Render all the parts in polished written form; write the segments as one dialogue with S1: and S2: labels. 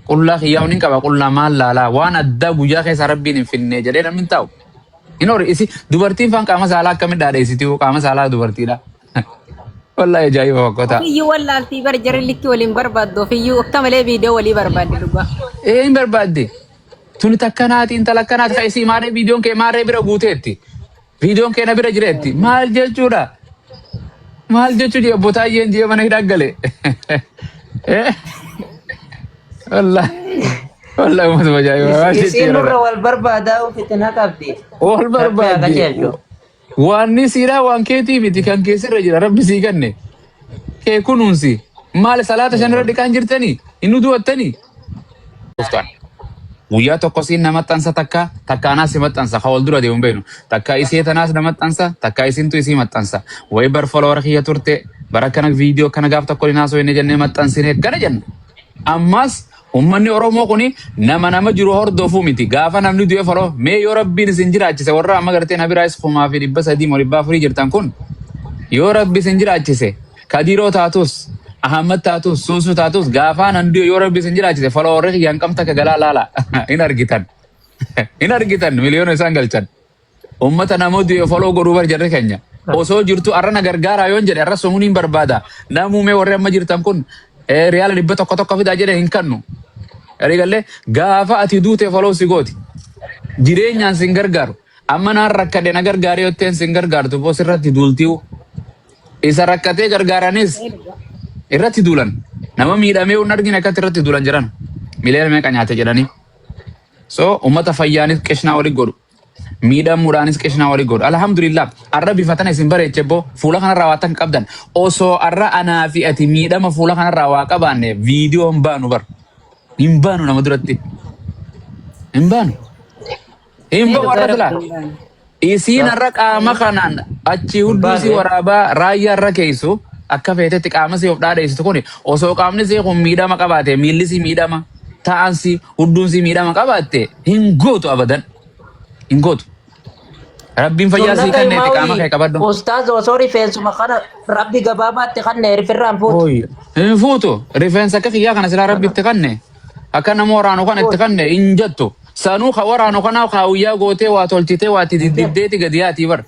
S1: qullaa kiyyaa'uun qaba qullaa maal laalaa waan addaa guyyaa keessa rabbiin hin finne jedhee namni taa'u. Inni isi dubartiin faan qaama saalaa akkamitti dhaadheessiti qaama saalaa dubartiidha. Wallahi ajaa'iba wakkota.
S2: Ofiyyuu wallaaltii bar jarrillitti waliin barbaaddu ofiyyuu akka malee viidiyoo walii barbaadde dhugaa.
S1: Hin barbaadde. Tuni takkanaati intala akkanaati kan isii maaree viidiyoon kee maaree bira guuteetti. Viidiyoon kee na bira jireetti. Maal jechuudha? Maal jechuudha obbo Taayyeen jee mana hidhaa gale. Wallahi. Wallahi uummata ajaa'iba.
S3: Isiin nurra wal barbaadaa fitina qabdi.
S1: Wal barbaadde. Waanni siiraa waan keetii miti kan keessirra jira rabbi sii kenne. Kee kunuunsi. Maal salaata shanirra dhiqaan jirtanii? Inni du'attanii? Guyyaa tokko siin na maxxansa takkaanaas si maxxansa ka wal dura deemu beenu. Takka isee tanaas na maxxansa takka isintu isii maxxansa. Wayi bar follower kiyya turte bara kana viidiyoo kana gaaf tokko linaasoo inni jennee maxxansine kana jenna. Ammas ummanni Oromoo kuni nama jiru hordofuu miti. Gaafa namni du'e foloo mee yoo rabbiin isin jiraachise warra amma gartee na biraayis 1300 moo 400 jirtan kun yoo rabbi isin jiraachise Kadiroo taatus Ahmad taatus Suusu taatus gaafa nan du'e yoo rabbi isin jiraachise foloo warri kiyyan qabta ka galaa laala in argitan. In argitan miliyoona isaan galchan. Ummata nama du'e foloo godhuu bar jarri keenya. Osoo jirtu arrana gargaaraa yoon jedhe arra somuun hin barbaada. Namumee warri amma jirtan kun riyaala 100 fidaa jedhe hin kannu. Erigalle gaafa ati duute follow si gooti. Jireenyaan sin gargaaru. Amma naan rakkadhe na gargaaree yotteen sin gargaartu boos irratti duultiiwu. Isa rakkatee gargaaranis irratti duulan. Nama miidhamee hin argine akkatti irratti duulan jiran. Miliyoona meeqa nyaate jedhanii. So ummata fayyaanis qishnaa wali godhu. Miidhamuudhaanis qishnaa wali godhu. Alhamdulillah arra bifatana isin bareeche boo fuula kanarraa waa takka qabdan. Osoo arra anaa fi ati miidhama fuula kanarraa waa qabaanne viidiyoo hin baanu bar. Hin baanu nama duratti. Hin baanu. Hin baanu warra tula. Isiin arra qaama kanaan achi hudduu waraabaa raayyaa irra keeysu akka feetetti qaama si of dhaadheessitu kuni osoo qaamni si kun miidhama qabaate miilli si miidhama ta'an si hudduun si miidhama qabaatte hin gootu abadan. Hin gootu. Rabbiin fayyaa sii kenneeti qaama kee qabadhu.
S3: Ustaaz osoo rifeensuma kana rabbi gabaabaatti kanne rifirraan fuutu.
S1: Hin fuutu. Rifeensa akka kiyyaa kana silaa rabbi itti kanne. Akka nama waraanu kan itti kanne hin jettu. Sanuu ka waraanu kana kaawuyyaa gootee waa tolchitee waa diddeeti gadiyaati bar.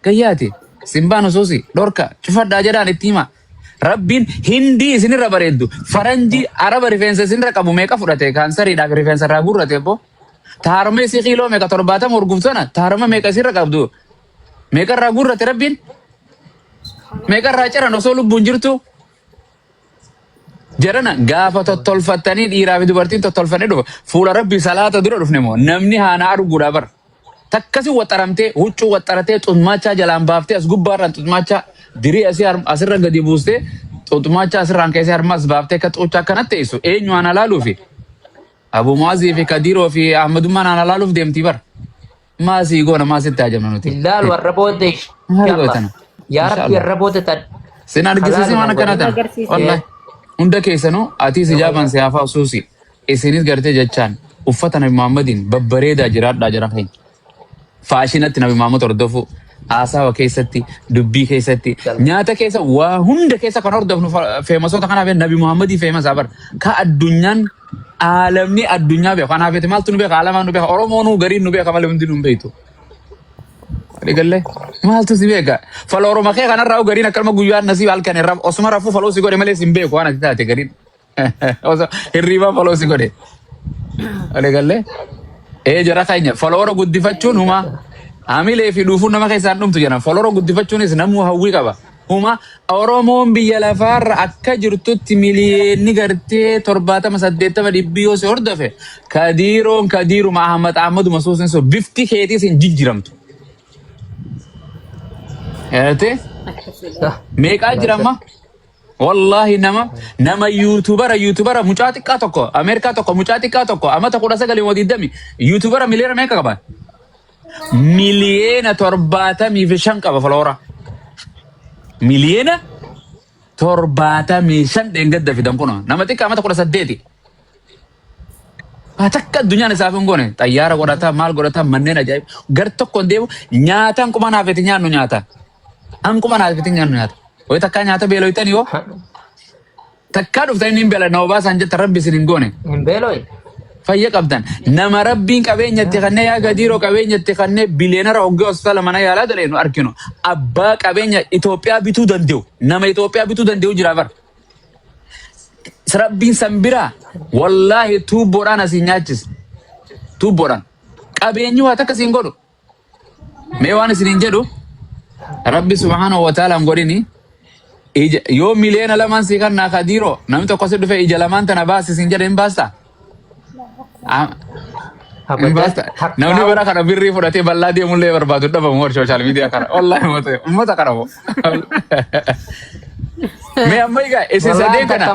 S1: Gayyaati. Simbaan usuusi dhorka cufadhaa jedhaan itti hima. Rabbiin hindii isinirra bareeddu. Faranjii araba rifeensa isinirra qabu meeqa fudhate kaansariidhaaf rifeensa irraa gurrate boo. Taarama isi kiiloo meeqa 70 urguftana taarama meeqa isirra qabdu. Meeqa irraa gurrate rabbiin. Meeqa irraa ciran osoo lubbuun jirtu. Jarana gaafa tottolfattanii dhiiraa fi dubartiin tottolfannee dhufa. Fuula rabbii salaata dura dhufne moo namni haana arguudha bar. Takkasi waxaramtee huccuu waxaratee xummaachaa jalaan baaftee as gubbaarraan xummaachaa dirii asirra gadi buustee xummaachaa asirraan keessee harmas baaftee akka xuuchaa akkanatti teessu eenyu ana laaluufi. Abu Muazii fi Kadiroo fi Ahmadummaan ana laaluuf deemtii bar. Maasii goona maasitti ajamna nuti.
S3: Ilaalu warra booddee. Yaa rabbi warra booddee.
S1: Sin argisiisi waan akkana tan. Wallahi. Hunda keessanuu ati ijaaban siyaafaa usuusi. Isinis gartee jechaan uffata Nabi Muhammadiin babbareedaa jiraadhaa jira keenya. Faashinatti Nabi Muhammad hordofu haasawa keessatti dubbii keessatti nyaata keessa waa hunda keessa kan hordofnu feemasoota kanaaf Nabi Muhammadii feemasaa bar. Ka addunyaan alamni addunyaa beeku kanaaf eti maaltu nu beeka alamaan nu beeka Oromoo nu gariin nu beeka malee hundi nu beektu. Rigalle maaltu si beeka fala Oromoo kee kanarraa gariin akkanuma guyyaan nasiib halkan irraa osuma rafuu faloo si godhe malee si beeku waan ati taate gariin. Oso hirriibaa faloo si godhe. Rigalle jara keenya faloora guddifachuun huma hamilee fi dhuufuun nama keessaan dhumtu jedhan faloora guddifachuunis namuu hawwii qaba. Huma Oromoon biyya lafaarra akka jirtutti miliyoonni gartee 70-80 dhibbii yoo si hordofe Kadiiruma Ahmaduma suusin so bifti keetiis hin jijjiramtu. Meeqaa jirama? Wallahi nama YouTubera mucaa xiqqaa tokko Ameerikaa tokko mucaa xiqqaa tokko amata 19 YouTubera miliyoona meeqa qaba? Miliyoona 75 qaba faloora. Miliyoona 75 dheengadda fidan kuno nama xiqqaa amata 18. Takka addunyaan isaaf hin goone xayyaara godhataa maal godhataa manneen ajaa'iba gar tokkoon deemu nyaata hanquma naafeeti nyaannu nyaata. Hanquma naafeeti nyaannu nyaata. Way takkaa nyaata beeloytan yoo takkaa dhuftan inni hin beela na obaasan jetta rabbi isin hin goone.
S3: Hin beelooyi.
S1: Fayya qabdan nama rabbiin qabeenyatti kannee yaa gadiiroo qabeenyatti kannee biliyeenara hoggee hospitaala mana yaalaa dalee nu arginu abbaa qabeenya Itoophiyaa bituu danda'u nama Itoophiyaa bituu danda'u jira bar. Rabbiin san biraa wallaahi tuubboodhaan asiin nyaachisa. Tuubboodhaan qabeenyi waa takka siin godhu. Mee waan isin hin jedhu rabbi subhaanahu wa ta'ala hin godhini. Yoo miliyoona lamaan sii kannaa gadiiroo namni tokko si dhufe ija lamaan tana baasi siin jedhe hin baastaa. Namni bara kana birrii fudhatee bal'aa deemullee barbaadu dhabamu warra sooshaal miidiyaa kana. Wallaahi uummata kana moo. Mee amma egaa isin sadeen kana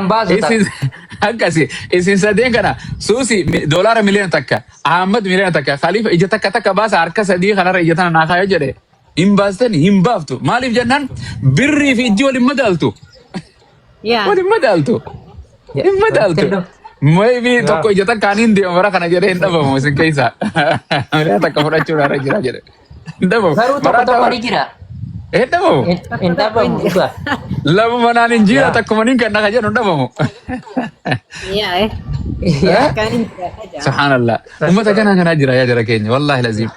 S1: akkasi isin sadeen kana Suusi doolaara miliyoona takka Ahmad miliyoona takka Khalifa ija takka baasa harka sadii kanarra ija tana naa kaayoo jedhe hin baastani hin baaftu maaliif jennaan birrii fi ijji waliin madaaltu. Waliin madaaltu. Hin madaaltu. Maybe tokko ija takkaan hin deemu bara kana jedhee hin dhabamu isin keessa. Miliyoona takka fudhachuudhaan jira jedhe. Hin dhabamu.
S3: Garuu tokko ni jira.
S1: Hin dhabamu.
S3: Hin dhabamu dhugaa.
S1: Lama manaan hin jira takkuma niin kan naka jedhu hin dhabamu. Subhanallah. Ummata kana jira yaa jara keenya wallahi lazim.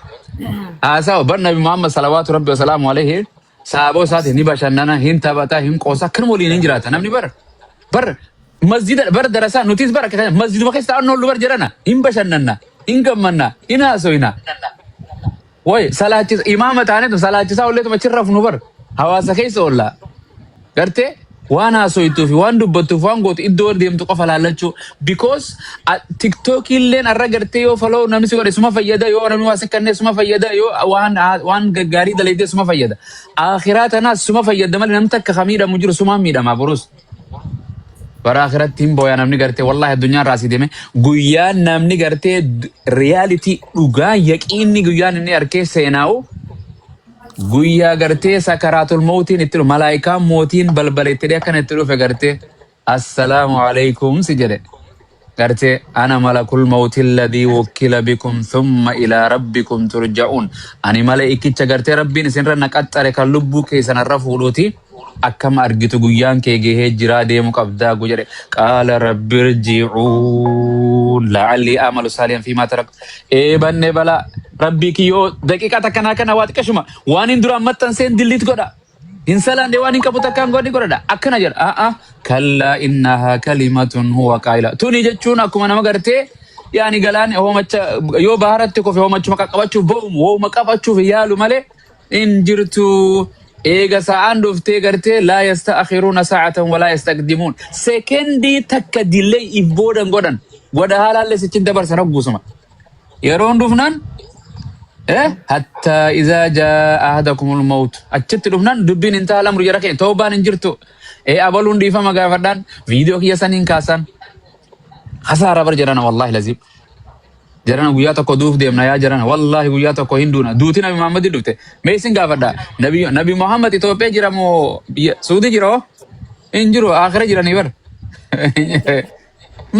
S1: Haasawa bar Nabi Muhammad salawaatu rabbi wasalaamu alayhi sahaboo isaati ni bashannana hin taphataa hin qoosaa kan waliin hin jiraata namni bar masjida bar darasaa nutis bar akka masjiduma keessa ta'an oolu bar jedhana hin bashannanna hin gammanna hin haasoyna. Way salaachisa imaama taanetu salaachisaa olleetu achirra funu bar hawaasa keessa oolla gartee waan haasoytuu fi waan dubbattuuf waan gootu iddoo deemtu qofa laallachuu because TikTok illeen arra gartee yoo follow namni si godhe suma fayyada yoo namni waa sekkannee suma fayyada yoo waan gaggaarii dalaydee suma fayyada akhiraa tanaas suma fayyada malee namni takka miidhamu jiru sumaan miidhama borus. Bara akhiratti hin booyaa namni gartee wallahi addunyaan raasii deeme guyyaan namni gartee reality dhugaa yaqiinni guyyaan inni arkee seenaa'u guyyaa gartee sakaraatul mawtiin itti dhufe malaayikaan mootiin balbala itti akkana itti dhufe gartee assalaamu alaykum si jedhe gartee ana malakul mawtiin ladii wakkila bikum thumma ilaa rabbikum turja'uun ani malaa'ikicha gartee rabbiin isinirra naqaxxare kan lubbuu keessanarra fuudhuuti. Akkama argitu guyyaan kee gahee jiraa deemu qabdaa jedhe qaala rabbi irji'uun la'allii amalu saalihan fiimaa tarak banne bala rabbii kiyyoo daqiiqaa takkanaa kana waa xiqqashuma waan hin duraan maxxanseen dilliit godha hin salaanne waan hin qabu takkaan godhi godhadha akkana jedha kallaa innahaa kalimatun huwa qaayila tuni jechuun akkuma nama gartee yaani galaan hoomacha yoo baharatti kofe hoomachuma qaqqabachuuf ba'umu hooma qabachuuf yaalu malee in jirtu. Eega sa'aan dhuftee gartee laa yasta'akhiruuna saa'atan walaa yastaqdimuun sekendii takka dillee if boodan godhan goda haalaallee sichin dabarsan hogguusuma yeroon dhufnaan hattaa izaa jaa ahadakumul mawt achitti dhufnaan dubbiin hin taalamru jara keenya toobaan hin jirtu abaluun dhiifama gaafadhaan viidiyoo kiyya saniin kaasan hasaara bar jedhana wallahi lazim jarana guyyaa tokko duuf deemna yaa jarana wallahi guyyaa tokko hin duuna duuti Nabi Muhammad dhufte mee isin gaafadha Nabi Muhammad Itoophiyaa jira moo Suudii jira hin jiru akhira jiranii bar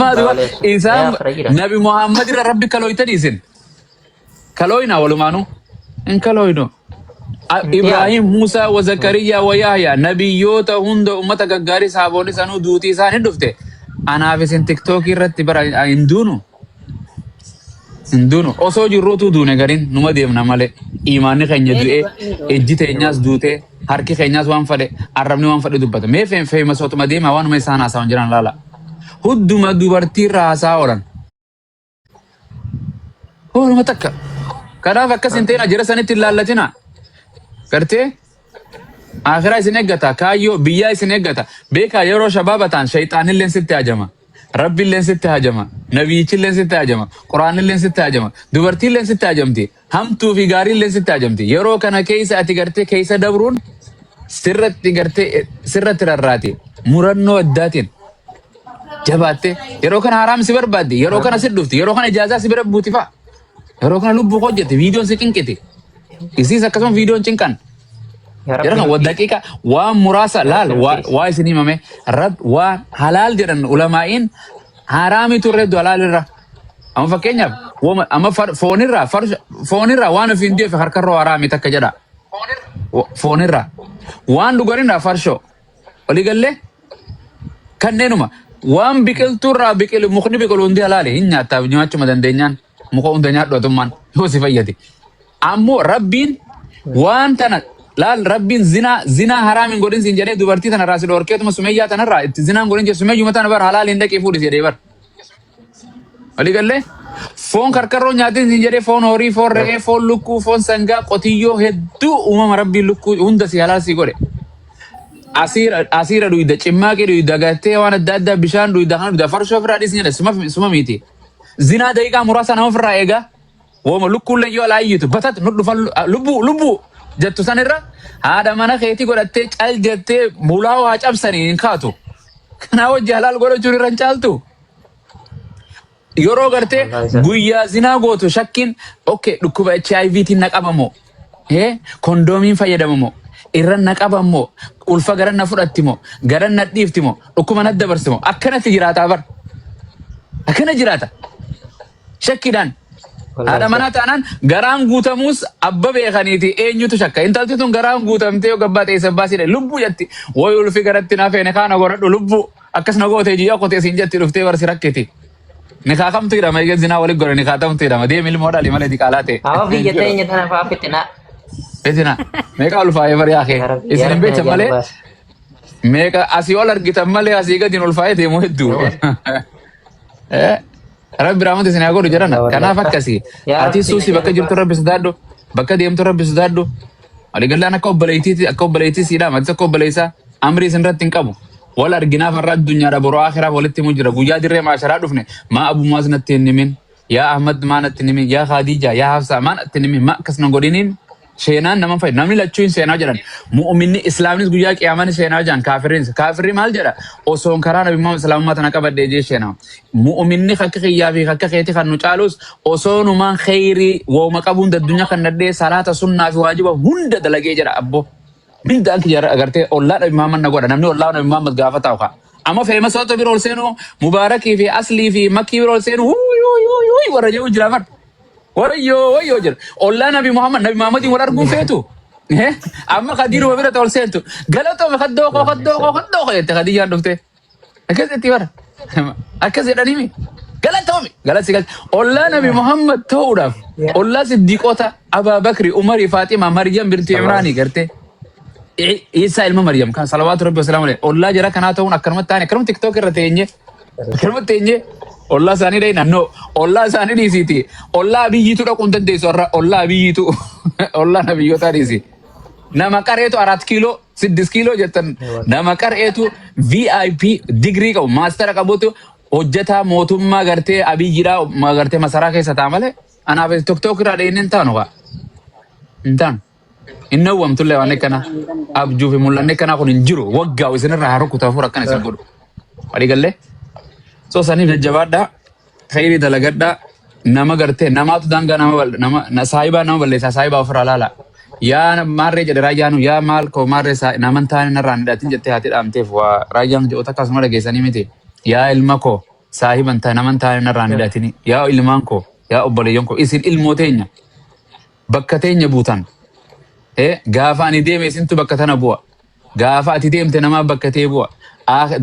S1: maaduma isaan Nabi Muhammad irra rabbi kalooytan isin kalooyna walumaanu hin kalooyno Ibrahim Musa wa Zakariya wa Yahya nabiyyoota hunda ummata gaggaarii saaboonni sanuu duutii isaan hin dhufte anaaf isin TikTok irratti bara hin duunu. Hinduunu osoo jirruutu duune gariin numa deemna malee imaanni keenya du'ee ejji teenyaas duutee harki keenyaas waan fedhe arrabni waan fedhe dubbata mee feemasootuma deema waanuma isaan haasa'an jiran laala hudduma dubartii irraa haasaa oolan hooluma takka kanaaf akkas hin ta'in ajira sanitti hin laallatina gartee akhiraa isin eeggata kaayyoo biyyaa isin eeggata beekaa yeroo shabaaba ta'an shayxaanilleen sitti hajama. Rabbiilleen sitti hajama, nabiyichilleen sitti hajama, quraanilleen sitti hajama, dubartiilleen sitti hajamti, hamtuu fi gaariilleen sitti hajamti. Yeroo kana keessa ati gartee keessa dabruun sirratti gartee sirratti rarraati. Murannoo addaatiin jabaatte yeroo kana haraam si barbaadde, yeroo kana si dhufti, yeroo kana ijaazaa si bira buuti fa'a. Yeroo kana lubbuu hojjette, viidiyoon si cinqiti. Isiis akkasuma viidiyoon cinqan. Jarana wadaqiiqa waan muraasa laal waa isin himame rab waan halaal jedhan ulamaa'iin haraami turreddu halaal irra amma fakkeenyaaf amma foonirraa waan ofiin deefe harkarroo haraami takka jedha foonirraa waan dhugarinraa farshoo olii gallee kanneenuma waan biqiltuurraa biqilu mukni biqilu hundi halaali hin nyaattaaf nyaachuma dandeenyaan muka hunda nyaadhotummaan yoo si fayyade ammoo rabbiin waan tana laal rabbiin zinaa haraamin godhin siin jedhee dubartii tana raasi dhoorkeetuma sumayyaa tanarraa itti zinaan godhin jedhe sumayyuma tana bar halaali hin dhaqee fuudhis jedhee bar walii gallee foon karkarroo nyaatin siin jedhee foon horii foon re'ee foon lukkuu foon sangaa qotiyyoo hedduu uumama rabbiin lukkuu hunda si halaal si godhe asiira duyda cimmaaqii duyda gartee waan adda addaa bishaan duyda kan duyda farshoo ofirraa dhiisni jedhe suma miti zinaa daqiiqaa muraasa nama ofirraa eegaa wooma lukkuullee yoo laayyitu batat nu dhufan lubbuu jettu sanirra haadha mana keetii godhattee cal jettee mulaa waa cabsanii hin kaatu kanaa wajji halaal godhachuun irra hin caaltu yeroo gartee guyyaa zinaa gootu shakkiin okay dhukkuba HIV-tiin naqabamoo kondoomiin fayyadamamoo irran na qabamoo ulfa garan na fudhattimoo garan na dhiiftimoo dhukkuma na dabarsimoo akkanatti jiraata bar akkana jiraata shakkiidhaan haadha manaa taanaan garaan guutamuus abba beekaniiti eenyutu shakka intalti tun garaan guutamtee yoo gabbaa ta'e sabbaasidha lubbuu jetti wayi ulfi garatti naa feene kaana godhadhu lubbuu akkas na gootee jiyyaa qotee siin jetti dhuftee barsi rakkiti nikaa kamtu hidhama egaa zinaa waliin godhe nikaa tamtu hidhama deemi ilmoo dhali malee diqaalaa ta'e.
S3: Hawa biyya teenya tana fa'aa fitina.
S1: Fitina meeqa ulfaa'ee bari yaa kee isin hin beektan malee meeqa asii ol argitan malee asii gadiin ulfaa'ee deemu hedduu. Rabbi rahmatu isin haa godhu jedhan kanaaf akkasii ati suusi bakka jirtu rabbi sodaadhu bakka deemtu rabbi sodaadhu waliigallaan akka obboleettii siidhaa matis akka obboleessaa amrii isin irratti hin qabu wal arginaaf har'a addunyaadha boroo akhiraa walitti himu jira guyyaa dirree maasharaa dhufne maa abummaas natti hin himin yaa Ahmad maa natti hin himin yaa Khadija yaa Hafsa maa natti hin himin maa akkas na godhiniin sheenaan nama fayyadu namni lachuu hin seenaa jedhan mu'uminni islaamis guyyaa qiyaamaan seenaa jedhan kaafirri maal jedha osoon karaa nabi Muhammad islaamummaa tana qabadhee jee sheenaa mu'uminni akka kiyyaa fi akka keetii kan nu caalus osoonumaan kheyrii wooma qabuun addunyaa kan nadhee salaata sunnaa fi waajiba hunda dalagee jedha abbo mindaan kiyya agartee ollaa nabi Muhammad na godha namni ollaa nabi Muhammad gaafa taa'u kaa amma feema soota biroo ol seenu mubaarakii fi aslii fi makkii biroo ol seenu warra jedhu jira bar Wayo jira. Ollaa Nabi Muhammadin wal arguun feetu. Amma Khadiiruma bira ta'ol seentu. Galatoome kaddoo jette Khadiijaan dhufte. Akkas itti bara. Akkas jedhaniimi. Galatoome. Ollaa Nabi Muhammad ta'uudhaaf. Ollaa Siddiqoota Abaa Bakri, Umarii, Faaximaa, Maryam binti Imraanii gartee. Isaa ilma Maryam kan salawaatu rabbi wasalaamu alayhi. Ollaa jara kanaa ta'uun akkanumatti taane akkanumatti TikTok irra teenye. Akkanumatti teenye. Ollaa isaanii dhayin annoo ollaa isaanii dhiisiiti ollaa biyyiitu dhaquun dandeessu har'a ollaa biyyiitu ollaa nabiyyootaa dhiisi nama qareetu 4 kiiloo 6 kiiloo jettan nama qareetu VIP digrii qabu maastara qabutu hojjetaa mootummaa gartee abiyyiidhaa gartee masaraa keessa ta'a malee anaaf TikTok irraa dhayin hin taanu inni hawwamtullee waan akkana abjuu fi mul'anne akkanaa kun hin jiru waggaa isinirraa haa rukkutaa fuudha akkana isin godhu walii gallee. So saniif jajjabaadhaa khayrii dalagadhaa nama gartee namaatu daangaa nama saayibaa nama balleessaa saayibaa ofirraa laala yaa maarree jedhe raayyaan yaa maal koo maarree naman taane narraan hidhatin jettee haati dhaamteef waa raayyaan jedhoota akkasuma dhageessanii miti yaa ilma koo saahiban taane naman taane narraan hidhatini yaa ilmaan koo yaa obboleeyyan koo isin ilmoo teenya bakka teenya buutan gaafa ani deeme isintu bakka tana bu'a gaafa ati deemte namaa bakka tee bu'a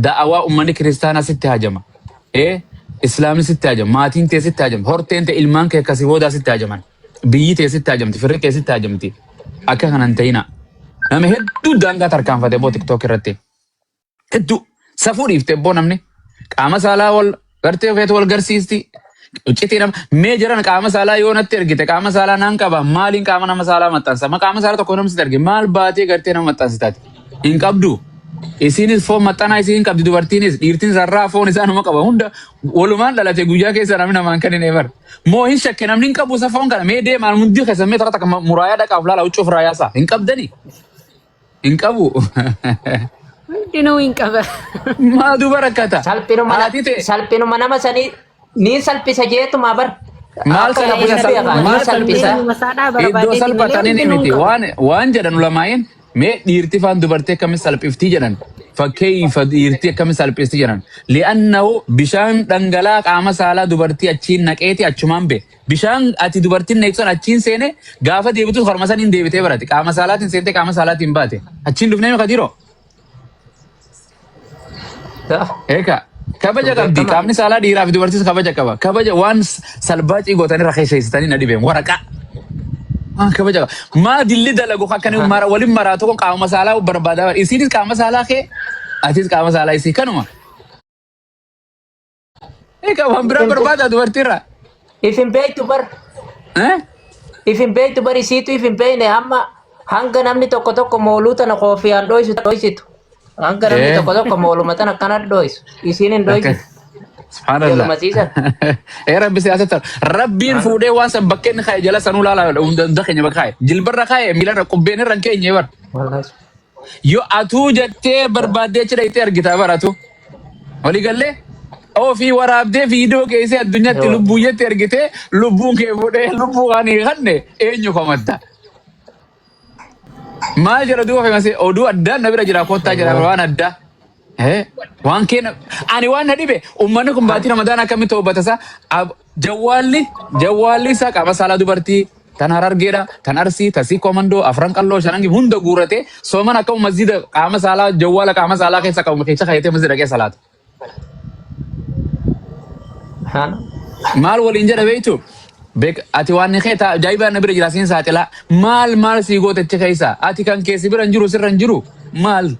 S1: da'awaa ummanni kiristaanaa sitti hajama. Islaamni sitti hajama maatiin tee sitti hajama horteen tee ilmaan kee akkasii boodaa sitti hajaman biyyi tee sitti hajamti firri kee sitti hajamti akka kanan ta'ina nama hedduu daangaa tarkaanfate boo TikTok irratti hedduu safuu dhiifte boo namni qaama saalaa wal gartee feetu wal garsiisti uccitii nama mee jiran qaama saalaa yoo natti ergite qaama saalaa naan qaba maaliin qaama nama saalaa maxxansa ma qaama saalaa tokko namni sitti erge maal baatee gartee nama maxxansitaati hin qabdu. Isinis foon maxxanaa isiin qabdi dubartiinis dhiirtiin sarraa foon isaa nama qaba hunda walumaan dhalate guyyaa keessa namni namaan kan hin eebar moo hin shakke namni hin qabu isa foon kana mee deemaan hundi keessa mee takka muraayaa dhaqaaf laala huccuuf raayaasaa hin qabdani hin qabu.
S2: Hundinuu hin qaba.
S1: Maa duba rakkata.
S3: Salphinuma nama sanii ni salphisa jeetuma bar.
S1: Maal salphisa iddoo salphatanii miti waan jedhan ulamaa'in. Mee dhiirti faan dubartii akkamis salphiftii jedhan fakkeeyyifa dhiirtii akkamis salphiftii jedhan li'annahu bishaan dhangala'aa qaama saalaa dubartii achiin naqeeti achumaan bee bishaan ati dubartiin neekson achiin seene gaafa deebitu horma saniin deebitee barate qaama saalaatiin seentee qaama saalaatiin baate achiin dhufnee nu kadiiroo Eka kabaja qabdi qaamni saalaa dhiiraa fi dubartiis kabaja qaba. Kabaja waan salbaacii gootanii rakkeessitanii na dhibeen waraqaa. Waan kabaja qaba. Maa dilli dalagu akkanii waliin maraatu kun qaama saalaa barbaadaa isiinis qaama saalaa kee atis qaama saalaa isii kanuma. Eka waan biraa barbaadaa dubartiirraa.
S3: Ifin beektu bar. Ifin beektu bar isiitu ifin beekne amma hanga namni tokko mooluu tana koofiyaan dhoysitu. Hanga namni tokko mooluma tana akkanatti dhoysu. Isiin hin dhoysitu.
S1: Subhanallah. Rabbi siyaasata rabbiin fuudhee waan san bakkeen ka'e jala sanuu laala hunda keenya bakka ka'e jilbarra ka'e miilarra qubbeen irra keenya bar. Yoo atuu jettee barbaaddee cidha itti argita baratu. Walii gallee ofii waraabdee viidiyoo keessee addunyaatti lubbuu jetti argitee lubbuun kee fuudhee lubbuu kan hin qabne eenyu komatta. Maal jira duuba famasi oduu addaa na bira jira kottaa jira waan addaa. Waan keena ani waan na dhibe uummanni kun baatii ramadaan akkamitti hubbatasa jawwaalli isaa qaama saalaa dubartii tan harargeedha tan arsii tasii komandoo afran qalloo shanangi hunda guurate sooman akka masjida qaama saalaa jawwaala qaama saalaa keessa qabu keessa kayatee masjida keessa laata. Maal waliin jedha beektu ati waan ni keeta ajaa'ibaa na bira jira siin saaxilaa maal sii gootetti keessa ati kan keessi bira hin jiru sirra hin jiru maal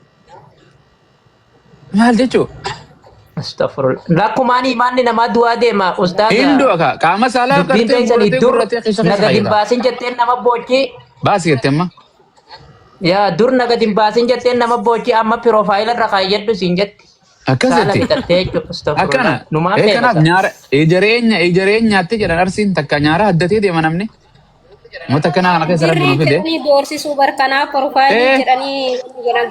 S1: jechuun.
S3: Astaghfirullah. Lakkumaanii manni namaa du'aa deema ustaaza.
S1: Hindoo akka qaama saalaa
S3: gartee naga dimbaasin jetteen nama boochii.
S1: Baasi jettee amma.
S3: Yaa dur naga dimbaasin jetteen nama boochii amma piroofaayila irra kaayyadhu siin jetti.
S1: Akkasitti.
S3: Akkana.
S1: Kanaaf nyaara ejjareenyaatti jedhan arsiin takka nyaara addatee deema namni. Mata kana kana keessa rabbi nu fide.
S4: Ni doorsisuu barkanaa profaayilii jedhanii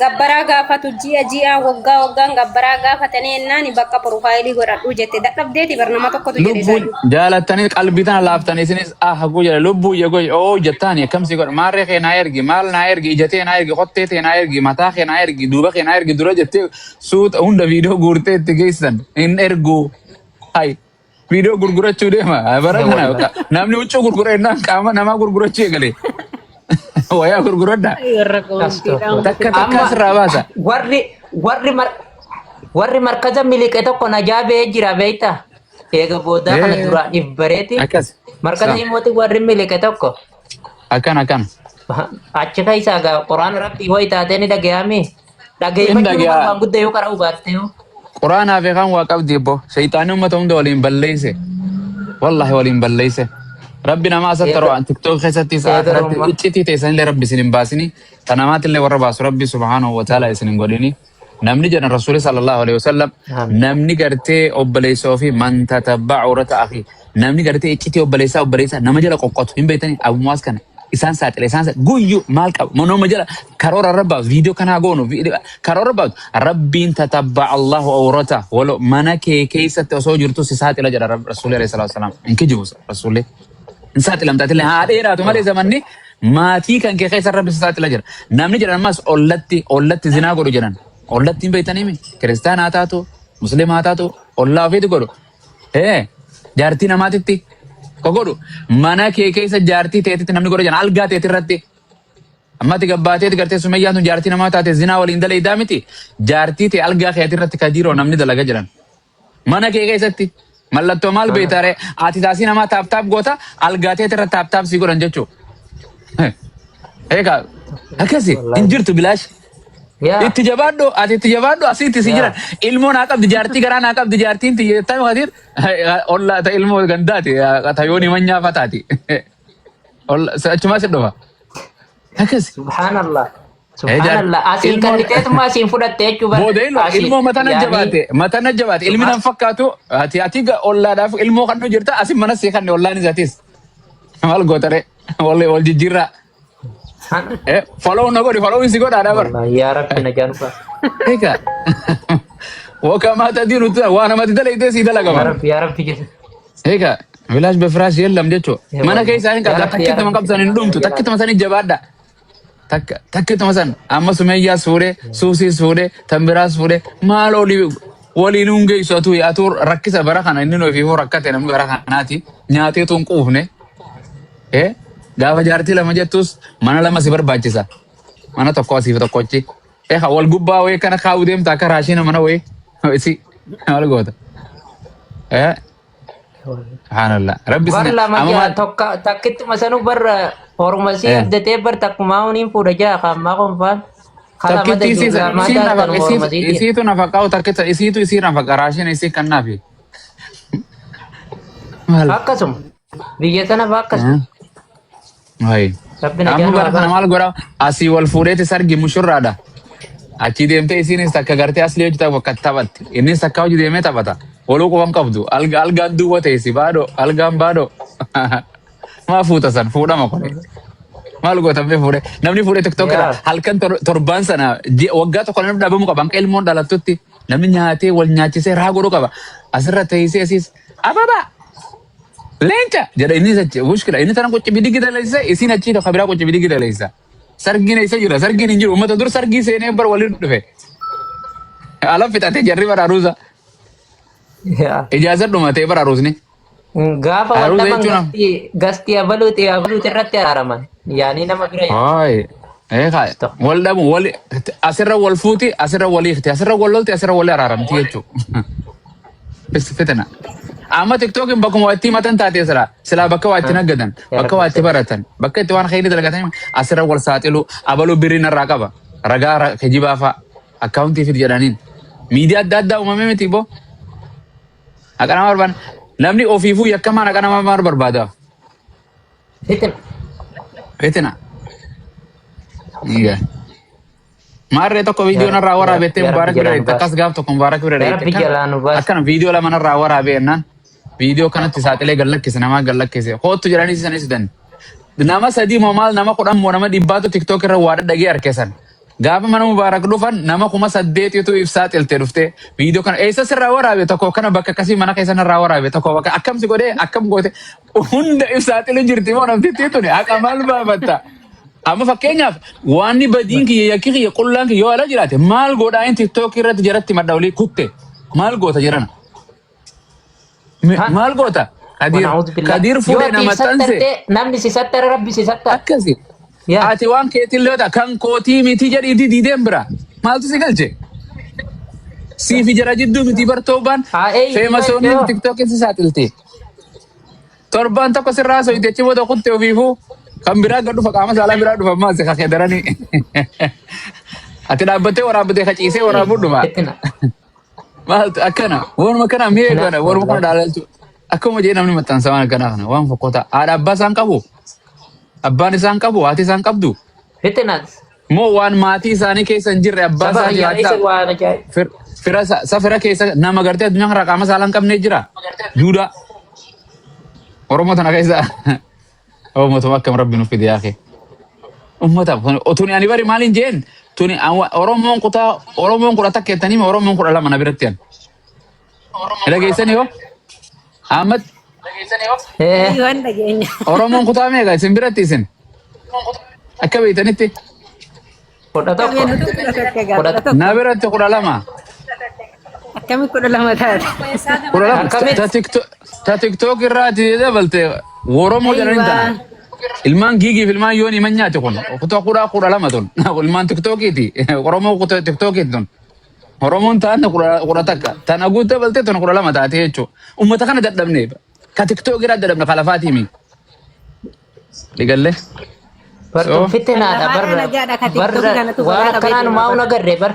S4: gabbaraa gaafatu ji'a waggaan gabbaraa gaafatanii ennaan bakka profaayilii godhadhu jette dadhabdeeti barnama tokkotu jedhe isaan.
S1: Jaalattanii qalbii tana laaftanii isinis haguu jedha lubbuu yeegoo jettaani akkamsi godha maarree kee naa ergi maal naa ergi ijatee naa ergi qottee tee naa ergi mataa kee naa ergi duuba kee naa ergi dura jettee suuta hunda viidiyoo guurtee itti geessan hin ergu. Hai. Video gurgurachuu deema barana namni huccuu gurgurannaan qaama namaa gurgurachuu eegale wayaa gurguradha takka sirraa baasa
S3: warri markaza miliqe tokko najaa ba'ee jira beekta eega boodaa kana duraaniif bareeti markaza himooti warri miliqe tokko
S1: akkana
S3: achi keessaa gaa qoraan rabbii ho'i taatee ni dhagayame dhagayimachuu waan guddaa yoo karaa hubaatte yoo.
S1: Quraana afeekan waa qabdi ebbo shayxaanii uummata hunda waliin balleeyse wallahi waliin balleeyse rabbi namaa asatti ro'an tiktook keessatti sa'aatirratti iccitii teessanillee rabbi isin hin baasini tanamaatillee warra baasu rabbi subhaanahu wa ta'ala isin hin godhini namni jedhan rasuuli sallallahu alaihi wasallam namni gartee obboleessa ofii man tatabba'a urata akhi namni gartee iccitii obboleessaa nama jala qoqqotu hin beektanii abumaas kana isaan saaxile isaan guyyu maal qaba nama jala karoora rabbaaf viidiyoo kanaa goonu karoora rabbaaf rabbiin tatabba'a Allahu awrata walo mana kee keessatti osoo jirtu si saaxila jedha rasuuli alayhi salatu wasalam hin kijibu rasuuli hin saaxilamtaatillee haa dheeraatu malee zamanni maatii kan kee keessa rabbi si saaxila jira namni jedhan ammas ollatti zinaa godhu jedhan ollatti hin beektanii kiristaana haa taatu musliima haa taatu ollaa ofiiti godhu jaartii namaatitti kogodhu mana kee keessa jaartii teetitti namni godha jedhan algaa teeti irratti ammati gabbaateeti gartee sumayyaatu jaartii namaa taate zinaa waliin daleeydaa miti jaartii tee algaa keeti irratti kadiiroo namni dalaga jedhan mana kee keessatti mallattoo maal beeytaare ati taasii namaa taaptaap goota algaa teeti irratti taaptaap sii godhan jechuu eegaa akkasi hin jirtu bilaash. Itti jabaadhu asitti si jiran ilmoo naa qabdi jaartii garaa naa qabdi jaartiin tiyyeettaa yoo hatir ollaa ta ilmoo gandaati tayooni manyaa fataati achumaa si dhufa akkas
S3: subhanallah asiin kan lixeetumaa asiin fudhatte jechuu
S1: booda ilmoo matana jabaate ilmi nan fakkaatu ati ollaadhaaf ilmoo kan jirta asin mana see kan ollaan isaatiis maal gootare wal jijjiirraa. Follow na godi follow insi goda dabar
S3: ya rabbi na januba
S1: eka wakama tadiru tu wana mati dala ite si dala gaba
S3: ya rabbi
S1: eka village be fresh yellam jecho mana kai sai ka takkita man kabsan ndumtu takkita man sani jabada takkita man san amma sumayya sure susi sure tambira sure malo wali nunge sotu ya tur rakkisa barakana innino fi ho rakkate nam barakanati nyaate tun qufne gaafa jaartii lama jettus mana lama si barbaachisa mana tokko asiif tokkochi wal gubbaa wayii kana kaa'uu deemta akka raashina mana wayii isi maal goota. Subhanallah. Rabbi
S3: Bar
S1: sina
S3: lama
S1: amma
S3: ja tokka takkitti masanu bar hormasi abdate bar takkumaawni fuudha jaa kamma konfaan. Kala mata
S1: takkitti isi
S3: juga mata tan hormasi dia.
S1: isiitu nafaqaa takkitta isiitu isii nafaqa raashin isii kannaafi. Maal?
S3: Akkasum biyya tana akkasum.
S1: Hai.
S3: Rabbina
S1: Amma bara kana
S3: jannu
S1: maal godha asii wal fuudheeti sargi mushurraadha. Achi deemtee isiinis takka gartee asli hojii takka taphatti. Innis takka hojii deemee taphata. Waluu quban qabdu. Algaan duwwa teessi baadho. Algaan baadho. Maa fuuta san fuudhama kone. Maal gootamee fuudhe. Namni fuudhee tiktokera halkan torban sana waggaa tokko namni dhaabamuu qaba. Hanqa ilmoon dhalattutti namni nyaatee wal nyaachisee raa godhuu qaba. Asirra teessee asiis ababa. Leenca jedha inni sachi mushkila inni tana qochi bidigi daleessa isin achi tokko biraa qochi bidigi daleessa. Sargiin isa jira sargiin hin jiru uummata dur sargii seenee bar waliin dhufe. Ala fixatee jarri baraaruusa. Ijaaza dhumatee baraarusni.
S3: Gaafa wadaman gasti abaluuti irratti araaraman. Yaani nama bira
S1: Hai. Kaya wal dhabu wal asirra wal fuuti asirra wal hiikti asirra wal lolti asirra wal araaramti jechuudha. Fitana. Amma TikTokin bakkuma itti matan taatee sila bakka waa itti naggadan bakka waa itti baratan bakka itti waan khayrii dalagatan asirra wal saaxilu abaluu birrii narraa qaba ragaa kijibaa fa'a akkaawuntii fit jedhaniin miidiyaa adda addaa uumamee miti boo akka nama barbaadan namni ofiifuu yakkamaan akka nama maal barbaada. Fitina. Maarree tokko viidiyoo narraa waraabettee mubaarak bira dheetti akkas gaaf tokko mubaarak bira dheetti akkana viidiyoo lama narraa waraabee jennaan viidiyoo kanatti saaxilee gallakkise namaa gallakkise hoottu jedhanii sanis dan nama sadii moo maal nama kudhan moo nama dhibbaatu tiktook irra waa dhagee harkesan gaafa mana mubaarak dhufan nama 8,000tu ibsaa xiltee dhuftee viidiyoo kana eessa sirraa waraabe tokko kana bakka akkasii mana keessa narraa waraabe tokko bakka akkamsi godhee akkam goote hunda ibsaa xilu jirti moo namtittii tuni haqa maal baafatta. Amma fakkeenyaaf waan badiin kiyya yakki kiyya qullaan kiyya yoo ala jiraate maal godhaa inni tiktook irratti jaratti madda olii kutte maal goota jirana. Maal goota Kadir fuudhee nama tanse
S3: namni si sattara rabbi si sattara.
S1: akkasi. Ati waan keetillee kan kootii miti jedhiiti diideen bira maaltu si galche. Siifi jara jidduu miti bartoobaan feemasooniin tiktookin si saaxilte. Torban tokko sirraa soite achi booda kutte ofiifuu. Kan biraa gad dhufa qaama saalaa biraa dhufa ammaa si kakeedaranii. Ati dhaabbattee waraabbattee kaciisee waraabuu dhuma. Maaltu akkana waanuma kana mee kana waanuma kana dhaalaltu akkuma jee namni maxxansa waan akkana kana waan fokkota haadha abbaa isaan qabu abbaan isaan qabu haati isaan qabdu.
S3: Fitinaas.
S1: Moo waan maatii isaanii keessa hin jirre abbaa isaa jiraachaa fira safira keessa nama gartee addunyaa kana qaama saalaa hin qabnee jira. Juudaa Oromoo tana keessa. Ummata akkam rabbi nuuf fide yaake. Ummata otuni ani bari maalin jeen tuni Oromoon kudha takka jettanii Oromoon kudha lama na biratti yan. Dhageessani yoo? Ahmad.
S2: Yoon dhageenya.
S1: Oromoon kutaa meeqa isin biratti isin? Akka beeytanitti?
S3: Kudha tokko.
S1: Na biratti kudha lama.
S2: Akkami 12 taate.
S1: Kudha lama. Ta TikTok irraati dabalte Oromoo jedhanii tana. Ilmaan giigiif ilmaan yoon himan nyaate kun kutaa kudha lama tun ilmaan tiktookiti Oromoo kutaa tiktookiti tun Oromoon taane kudha takka tana guutte balte tun kudha lama taate jechuudha. Uummata kana dadhabne ka tiktookirraa dadhabne kalafaatiimi. Dhigalle.
S3: Bartuun fitinaadha waan akkanaan maa'uun agarree bar.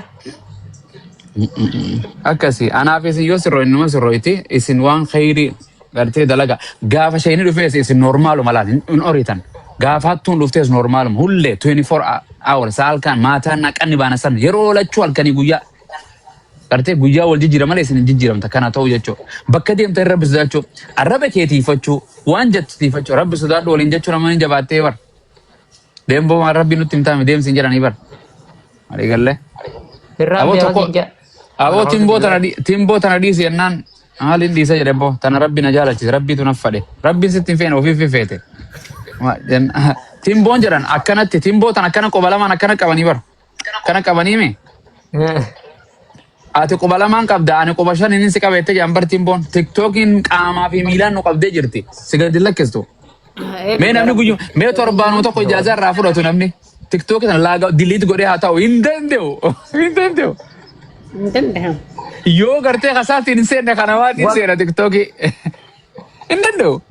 S1: Akkasi anaaf isin yoo sirroo innuma sirrooyti isin waan khayrii gartee dalaga gaafa shayini dhufees isin normaaluma laal hin oriitan gaafa hattuun dhuftees normaaluma hullee 24 hours halkan maataan naqanni baana san yeroo lachuu halkanii guyyaa gartee guyyaa wal jijjiira malee isin hin jijjiiramta kana ta'u jechuudha bakka deemta rabbi sodaachuu arraba keetiifachuu waan jettiifachuu rabbi sodaadhu waliin jechuu nama hin jabaattee bar deemboo waan rabbi nutti hin taane deemsi hin jedhanii bar malee galle aboo timboo tana dhiisi jennaan Halin di saja debo, tanah Rabbi najala cis, Rabbi tu nafade, Rabbi sitin fene, ofi fete. Dan timbo jaran, akanat timbo tanah kana kobalaman akana kabani bar, kana kabani me. Ati kobalaman kabda, ane kobashan ini sikabete jambar timbon, TikTokin kama fi Milan no kabde jirti, sigadilak kesto. Me namni guju, me torbanu to ko ijazah rafu ratu namni. TikTok tan laga delete gore hata, indendeo.
S2: Danda'am.
S1: Yoo gartee kasaatiin hin seenne kana waan hin seena tiktookii. Hin danda'u.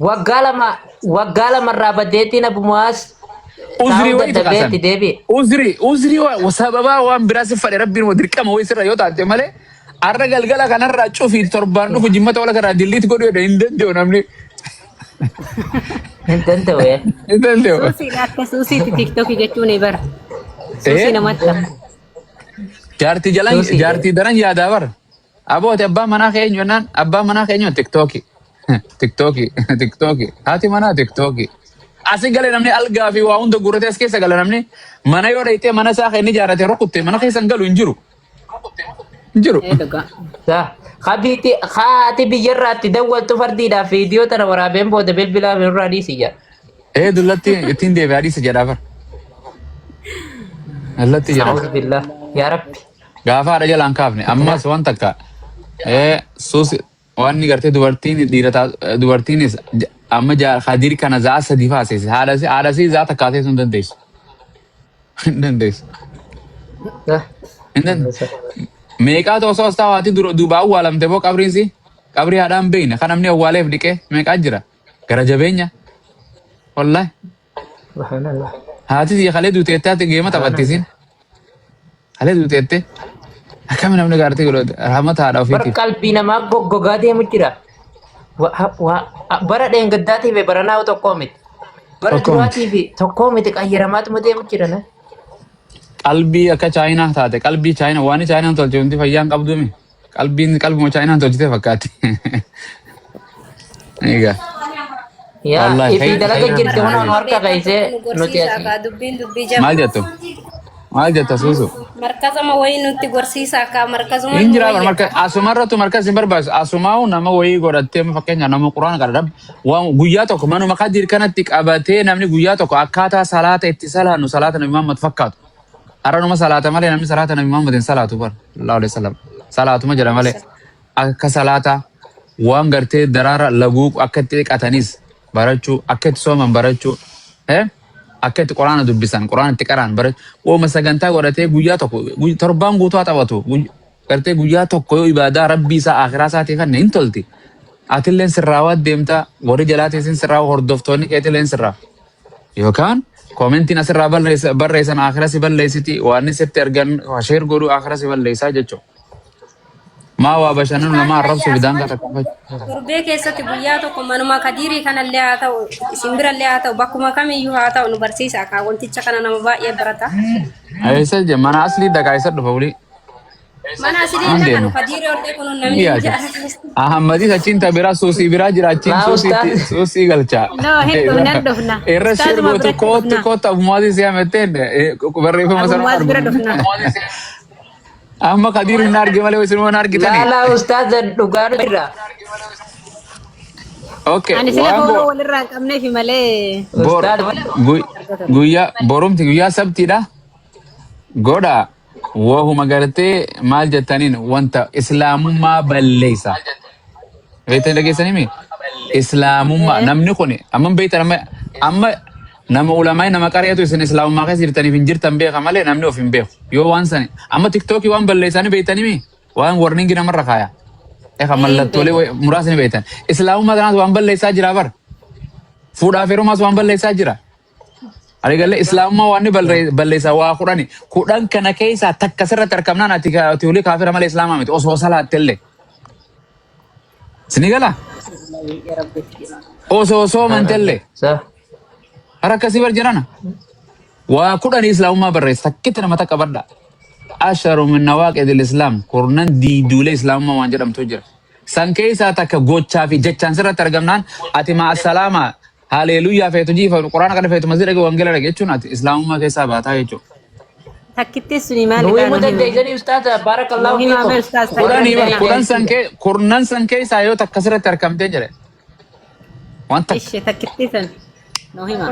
S3: waggaa lamarraa baddeettiin abumaas
S1: Uzrii wayii
S3: daddabeetti
S1: taqasan.
S3: deebi'e.
S1: Uzrii sababaa waan biraas fadhe rabbiin wa dirqama wayii sirra yoo taate malee arra galgala kanarraa cufii torbaan dhufu jimmata wala kanaa dilliit godhuu hin danda'u namni.
S3: Hin danda'u.
S1: Hin danda'u.
S2: Suusiidha akka suusiitti tiktookii jechuun bara. Suusii namatti ta'a.
S1: Jaartii daran yaadaa bara. Abooti abbaan manaa keenya jennaan abbaan manaa keenya tiktookii. Tiktookii. Haati manaa tiktookii. Asii galee namni algaa fi waa hunda guurratee as keessa gala namni mana yoo dhayitee mana isaa keenya ijaarratee rukutte mana keessa hin galu hin jiru. Hin jiru.
S3: Haati biyyarraatti dawwaltu fardiidhaaf viidiyoo tana waraabeen booda bilbilaa irraa dhiisi jira.
S1: Dullatti ittiin deebi'aa dhiisa jedhaa bara. Dullatti jedha.
S3: Alhamdulillah. Yaa Rabbi.
S1: Gaafa haadha jalaan kaafne ammas waan takka suusi waan ni gartee dubartiinis amma hadiiri kana za'a sadii faaseese haadha sii za'a takkaatee sun dandeessu. Hin dandeessu. Hin dandeessu. Meeqaa osoo as taa'aati duubaa awwaalamte boo qabriinsi qabrii haadhaan beeyne kan namni awwaaleef dhiqee meeqaa jira gara jabeenya. Wallahi. Haati kalee duuteettee ati geema taphattisiin. Kalee duuteettee akkami namni gaartee godhate rahmata haadha ofiitiif.
S3: Bara qalbii namaa goggogaa deemu jira. Bara dheengaddaatiif baranaa tokkoo miti. Bara duraatiif tokkoo miti qayyaramaatuma deemu jira.
S1: Qalbii akka chaayinaa taate qalbii chaayinaa waan chaayinaan tolche hundi fayyaan qabduumi. Qalbuma chaayinaan tolchite fakkaatti. Egaa.
S3: Yaa ifi dalaga jirti waan harka qaisee nuti asii.
S1: Maal jettu? Maal jetta suusu?
S4: Markazama wayii nutti gorsiisa akka markazuma.
S1: Hin jira asumarrattu markaz hin barbaachisu. Asumaa'u nama wayii godhattee fakkeenya nama quraana qara waan guyyaa tokko manuma kadir kanatti qabatee namni guyyaa tokko akkaataa salaata itti salaannu salaata nabi Muhammad fakkaatu. Har'a numa salaata malee namni salaata nabi Muhammad hin salaatu bar. Allahu alayhi wasallam. Salaatuma jedha malee akka salaata waan gartee daraara laguu akka itti dhiqatanis barachuu akka itti sooman barachuu. Akka itti quraana dubbisan quraana itti qaraan barachuu. Wooma sagantaa godhatee guyyaa tokko torbaan guutuu taphatu. Gartee guyyaa tokko yoo ibaadaa rabbii isaa akhiraa isaatii kan hin tolti. Atilleen sirraawwaat deemtaa warri jalaatiin sirraa hordoftoonni keetilleen sirraa. Yookaan koomentiin asirraa barreessan akhiraa si balleessiti waan sitti ergan sheer godhuu akhiraa si balleessaa jechuudha. Maa waa bashannanu nama arrabsu bidaan katakkafachu.
S4: Gurbee keessatti guyyaa tokko manuma kadiirii kanallee haa ta'u simbirallee haa ta'u bakkuma kamiyyuu haa ta'u nu barsiisa akka wanticha kana nama baay'ee barata.
S1: Eessa je mana asli dagaa isa dhufa wuli.
S4: Mana asli kan kadiirii ollee kun namni jaallatu.
S1: Ahmadi sachin tabira suusi bira jiraachiin suusi galcha.
S2: No, hin dhufna dhufna.
S1: Irra sheer gootu kootu abumaati siya metteen barreeffama sana.
S2: Abumaati bira dhufna.
S1: Amma kadir hin arge malee isin waan argitani.
S3: Laalaa ustaaz dhugaa jira.
S1: Okay.
S2: Ani sila booroo walirraa hin qabneef malee.
S1: Borumti guyyaa sabtiidha. Godha wahuma gartee maal jettaniin wanta islaamummaa balleessa. Beektan dhageessanii mi? Islaamummaa namni kun amma beektan amma nama ulamaa nama qariyatu isin islaamummaa keessa jirtaniif hin jirtan beeka malee namni of hin beeku. Yoo waan sani amma tiktookii waan balleessanii beektanii mi? Waan warningi namarra kaaya. Mallattoolee muraasni beektan. Islaamummaa kanaas waan balleessaa jira bar. Fuudhaaf heerumaas waan balleessaa jira. Arigalee islaamummaa waan balleessaa waa kudhan kana keessaa takka sirratti argamnaan ati olii kaafira malee islaamaa miti osoo salaattellee. Sini gala? Osoo mantellee. Harkasii bar jirana. Waa kudhan islaamummaa barreessa takkitti nama takka badda. Asharu min nawaaqidil islaam kurnan diiduulee islaamummaa waan jedhamtu jira. San keessaa takka gochaa fi jechaan sirratti argamnaan ati maa assalaamaa haleeluyyaa feetu jiifa quraana kana feetu masjida dhaqee wangeela dhaqe jechuun ati islaamummaa keessaa baataa jechuudha.
S2: Takkitti suni maali?
S3: Nuyi mudandeessanii ustaaza baarakallahu
S2: fiikum.
S1: Kurnan san keessaa yoo takka sirratti argamtee jedhe. Wanta
S2: Ishee takkitti san.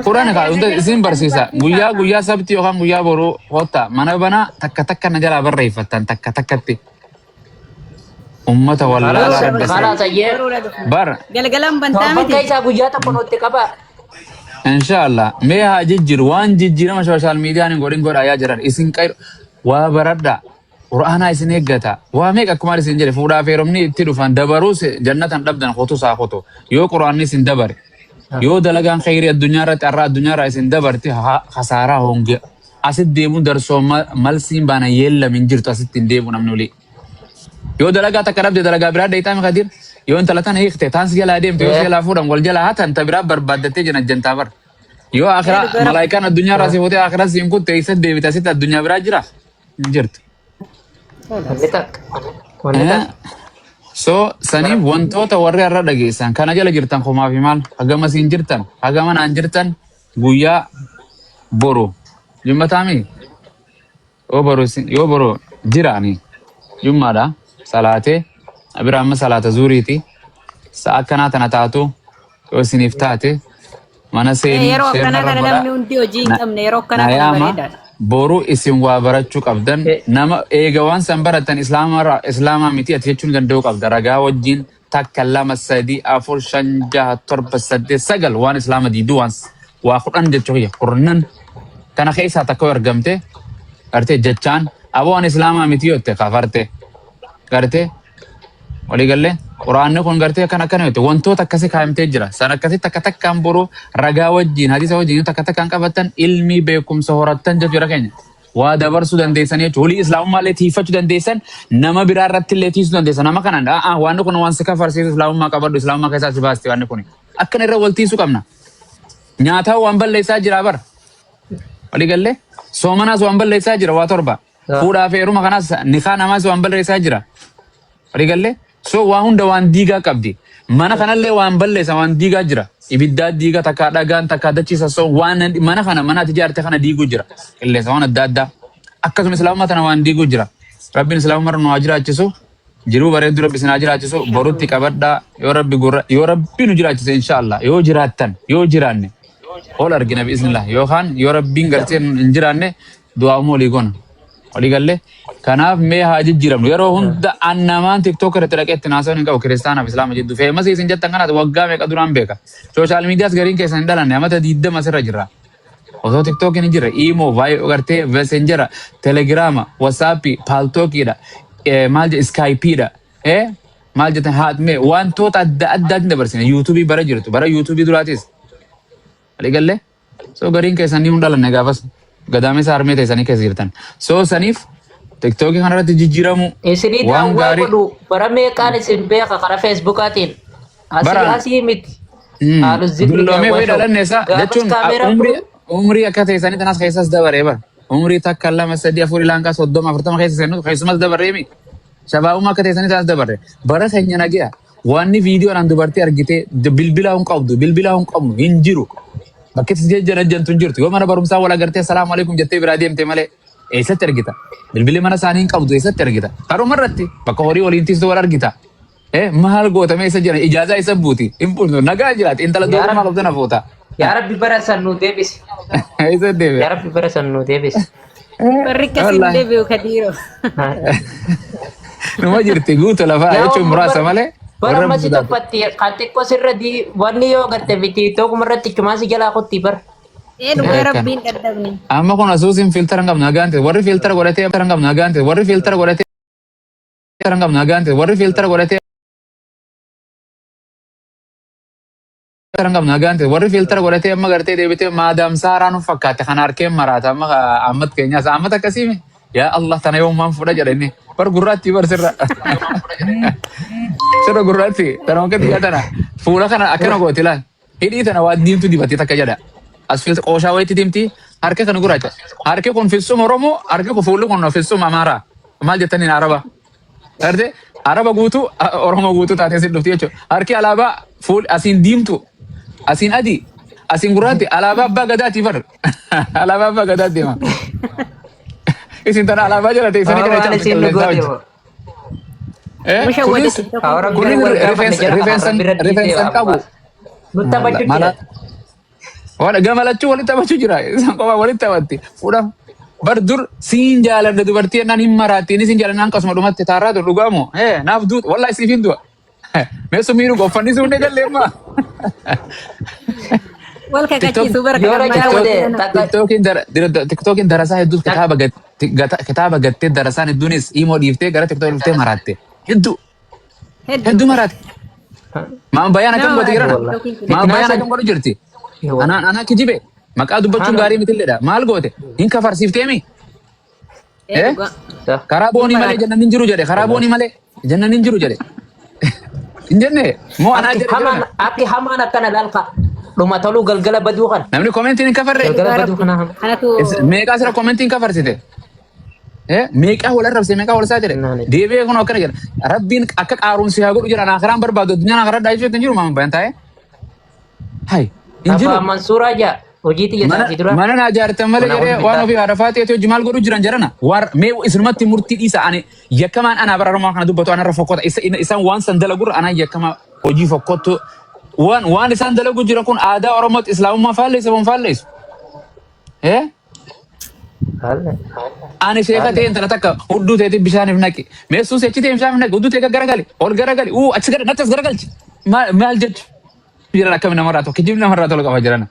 S1: Quraana kaa hunda isin barsiisa. Guyyaa sabti yookaan guyyaa boruu hotta mana banaa takka na jalaa barreeffattan takkatti. Ummata wallaalaa
S3: Khalas
S1: bar.
S2: Galgalaan bantaa
S3: bakka
S2: miti.
S3: isaa guyyaa tokko nutti qaba.
S1: Inshallah mee haa jijjiiru waan jijjiirama social media godhin godhaa yaa jiran isin qayru waa baradha qur'aana isin eeggata waa meeqa akkuma isin jedhe fuudhaa fi heerumni itti dhufan dabaruus jannatan dhabdan qotu saa qotu yoo qur'aanni isin dabare yoo dalagaan khayrii addunyaa irratti arraa addunyaa irraa isin dabarte khasaaraa honge asit deemuun darsoo malsiin baana yeellamin jirtu asitti hin deemu namni olii yoo dalagaa takka dhabde dalagaa biraa deeytaami kadir yoo intala tana hiikte taansi jalaa deemte yoo jalaa fuudhan wal jalaa hatan ta biraa barbaaddattee jana jantaa bar yoo akhiraa malaayikaan addunyaa irraa si fuutee akhiraa siin kutte eessatti deebite asitti addunyaa biraa jira hin jirtu. So saniif wantoota warri irra dhageessan kana jala jirtan kumaa fi maal hagama siin jirtan hagama naan jirtan guyyaa boru jummataami yoo boru jiraani jummaadha salaatee abiraamma salaata zuuriiti sa'a akkanaa tana taatu yoo isiniif taate mana seenii
S2: yeroo akkanaa kana namni hundi hojii hin qabne yeroo akkanaa kana bareedaadha.
S1: Boru isin waa barachuu qabdan nama eega waan san baratan islaamaa miti ati jechuun danda'uu qabda ragaa wajjin takka lama sadii afur shan jaha torba saddeet sagal waan islaama diiduu waa kudhan jechuu kiyya kurnan kana keessaa takka argamte gartee jechaan aboo waan islaamaa miti yotte kafarte gartee walii galle quraanni kun gartee akkana yotte wantoota akkasii kaayamtee jira san akkasii takka takkaan boru ragaa wajjin hadiisa wajjin takka takkaan qabatan ilmii beekumsa horattan jechuudha keenya waa dabarsuu dandeessan jechuudha walii islaamummaa illee tiifachuu dandeessan nama biraa irratti illee tiisuu dandeessan nama kanan waan kun waan si kafarsiisu islaamummaa qabadhu islaamummaa keessaa si baasti waan kun akkana irra wal tiisuu qabna nyaataa waan balleessaa jira bar walii galle soomanaas waan balleessaa jira waa torba fuudhaa fi heeruma kanaas nikaa namaas waan balleessaa jira walii galle so waa hunda waan diigaa qabdi mana kanallee waan balleessa waan diigaa jira ibiddaa diigaa takka dhagaan takka dachiisa so waan mana kana mana ati ijaarte kana diiguu jira qilleessa waan adda addaa akkasuma islaamummaa tana waan diiguu jira rabbiin islaamummaa irra nu haa jiraachisu jiruu bareedduu rabbi isin haa jiraachisu borutti qabadhaa yoo rabbi nu jiraachise inshaallah yoo jiraattan yoo jiraanne ol argina biiznillah yookaan yoo rabbiin gartee hin jiraanne du'aa olii gona walii galle kanaaf mee haa jijjiiramnu yeroo hunda annamaan tiktook irratti dhaqeetti naasawan hin qabu kiristaanaaf islaama jiddu feemasi isin jettan kanaati waggaa meeqa duraan beeka sooshaal miidiyaas gariin keessan hin dhalanne amata 20 asirra jirra osoo tiktookiin hin jirre iimoo vaayoo gartee vesenjera telegiraama wasaappii paaltookiidha maal jedhe iskaayipiidha maal jettan haatmee wantoota adda addaatiin dabarsine yuutuubii bara jirtu bara yuutuubii duraatis walii galle soo gariin keessan ni hin dhalanne gaafas gadaamessa harmee teessanii keessa jirtan soo saniif tiktookii kanarratti jijjiiramu
S3: isinii daawwaa godhu bara meeqaan isin beeka karaa feesbuukaatiin asii miti
S1: dulloomee wayii dhalanneessa jechuun umrii akka teessanii tanas keessas dabaree bara umrii takka lama sadii afurii laanqaa 30 40 keessa seennu keessumas dabaree mi shabaabummaa akka teessanii tanas dabarre bara keenya nagi'a wanni viidiyoodhaan dubartii argitee bilbilaa hin qabdu hin jiru. Bakkeetti jejjanajjantu hin jirtu yoo mana barumsaa wal agartee salaamu alaikum jettee biraa deemte malee eessatti argita bilbilli mana isaanii hin qabdu eessatti argita karuma irratti bakka horii waliin tiistu wal argita maal gootame eessa jiran ijaazaa isa buuti hin bultu nagaa jiraati intala doorumaa qabdu na fuuta
S3: yaa rabbi bara san nu deebisi
S1: eessa deebi
S3: yaa rabbi bara san nu deebisi
S2: barri akkasiin deebi'u kadiiroo
S1: numa jirti guutu lafaa jechuun muraasa malee
S3: bara masi tuffatti kan xiqqoo sirratti wanni yoo garte biti tokkuma irratti cumaasi jalaa qotti bara.
S2: Dhugaa rabbiin dadhabni.
S1: Amma kun asuusin filtara hin qabnu nagaante warri filtara godhatee hin qabnu nagaante warri filtara godhatee hin qabnu nagaante warri filtara godhatee hin qabnu nagaante warri filtara godhatee amma gartee deebitee maadaam saaraa nu fakkaate kan harkeen maraata amma ammat keenyaas ammat akkasiimi yaa Allah tana yoomaan fudha jedhanii bar gurraatti bar sirra sirra gurraatti tana wakkatti gatana fuula kana akkana gooti laal hidhii tana waa diimtu dibattee takka jedha as filta qooshaa wayitti diimti harka kana gurraacha harki kun filsuma Oromoo harki kun fuulli kun filsuma Amaaraa maal jettaniin Araba garte Araba guutuu Oromoo guutuu taatee si dhufti jechuudha harki alaabaa fuul asiin diimtu asiin adii asiin gurraatti alaabaa abbaa gadaati bar alaabaa abbaa gadaati deema isin tana alaabaa jala teessanii kana rifeensan qabu waan gamalachuu walitti taphachuu jira isaan qofaa walitti taphatti fuudhama bar dur siin jaaladha dubartii ennaan hin maraattiin isin jaalannaan akkasuma dhumatti taarraatu dhugaamu naaf duuta wallaahi siif hin du'a meessu miidhu goffanni sun ne galleemmaa
S2: wal kakkachiisuu bara kana
S1: tiktookiin darasaa hedduus kitaaba gadi kitaaba gattee darasaan hedduunis imo dhiiftee gara TikTok dhuftee maraatte. Hedduu maraatte. Maan bayaan akkam goote jirana? Maan bayaan akkam godhu jirti? Ana kijibe. Maqaa dubbachuun gaarii mitilleedha. Maal goote? Hin kafarsiifteemi? Karaa boonii malee jannaan hin jiru jedhe. Karaa boonii malee jannaan hin jiru jedhe. Hin jenne moo anaa jedhe.
S3: Akki hamaan akkana lalqa. Dhuma toluu galgala baduu kan.
S1: Namni komentiin hin kafarre.
S3: Galgala baduu kana.
S1: Meeqaa sira komentiin kafarsite? Meeqaa wal arrabse meeqaa wal isaa jedhe. Deebi'ee kun akkana jedha. Rabbiin akka qaaruunsi haa godhu jedhan akiraan barbaadu addunyaan akaraa daa'ifee hin jiru maama bayan taa'ee. Hai. Hin jiru.
S3: Afaan Mansuuraa jaa. Hojii xiyyeessaati dura.
S1: Mana naa jaartan malee jedhee waan ofii haadha faatee hojii maal godhu jiran jarana. Mee isinumatti murtii dhiisa ani yakkamaan anaa bararumaa kana dubbatu anarra fokkota isaan waan san dalagurra anaa yakkamaa hojii fokkottu waan isaan dalagu jiran kun aadaa Oromootti Islaamummaa faalleessa moo faalleessu? Ani sheeka ta'e intala takka hudduu ta'eeti bishaaniif naqi. Meessuus achi ta'e bishaaniif naqi hudduu ta'e garagali ol garagali achi gara nattas garagalchi maal jechu jiran akkami namarraa tokko kijibni namarraa tolu qaba jirana.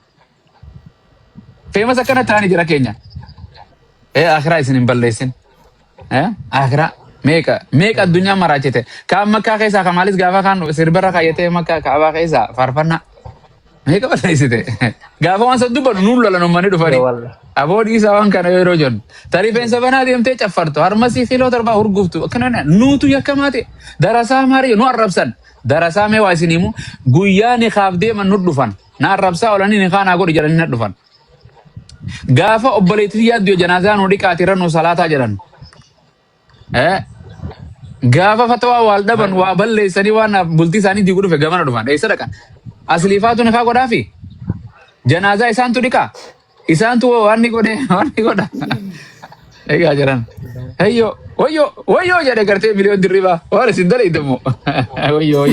S1: Famous akkana ta'anii jira keenya. Akhiraa isin hin balleessin. Akhiraa meeqa addunyaa maraachite. Kaan makkaa keessaa kamaalis gaafa kaan sirbarra kaayyatee makkaa kaabaa keessaa faarfannaa. Meeqa balleessite. Gaafa waan san dubbatu nuun lolan uummanni dhufanii. Aboo dhiisaa waan kana yeroo jennu. Tarii feensa banaa deemtee caffartu. Harmasii filoo torbaa urguftu. Akkana nuutu yakkamaate. Darasaa maarii nu arrabsan. Darasaa mee waa isin himu guyyaa ni kaaf deeman nu dhufan. Na arrabsaa oolanii ni kaanaa godhi jedhanii na dhufan. Gaafa obboleettii yaaddu janaazaa nu dhiqaatirra nu salaataa jedhan. Gaafa fatawaa waal dhaban waa balleessanii waan bultii isaanii diiguu dhufe gamana dhufan. Eessa dhaqan? Asliifaatu ni kaa godhaafi? Janaazaa isaantu dhiqaa? Isaantu waan ni godhe waan ni godha. Egaa jiran. Wayyoo jedhe gartee miliyoon dirribaa. Waan isin daleeydamu. Wayyoo.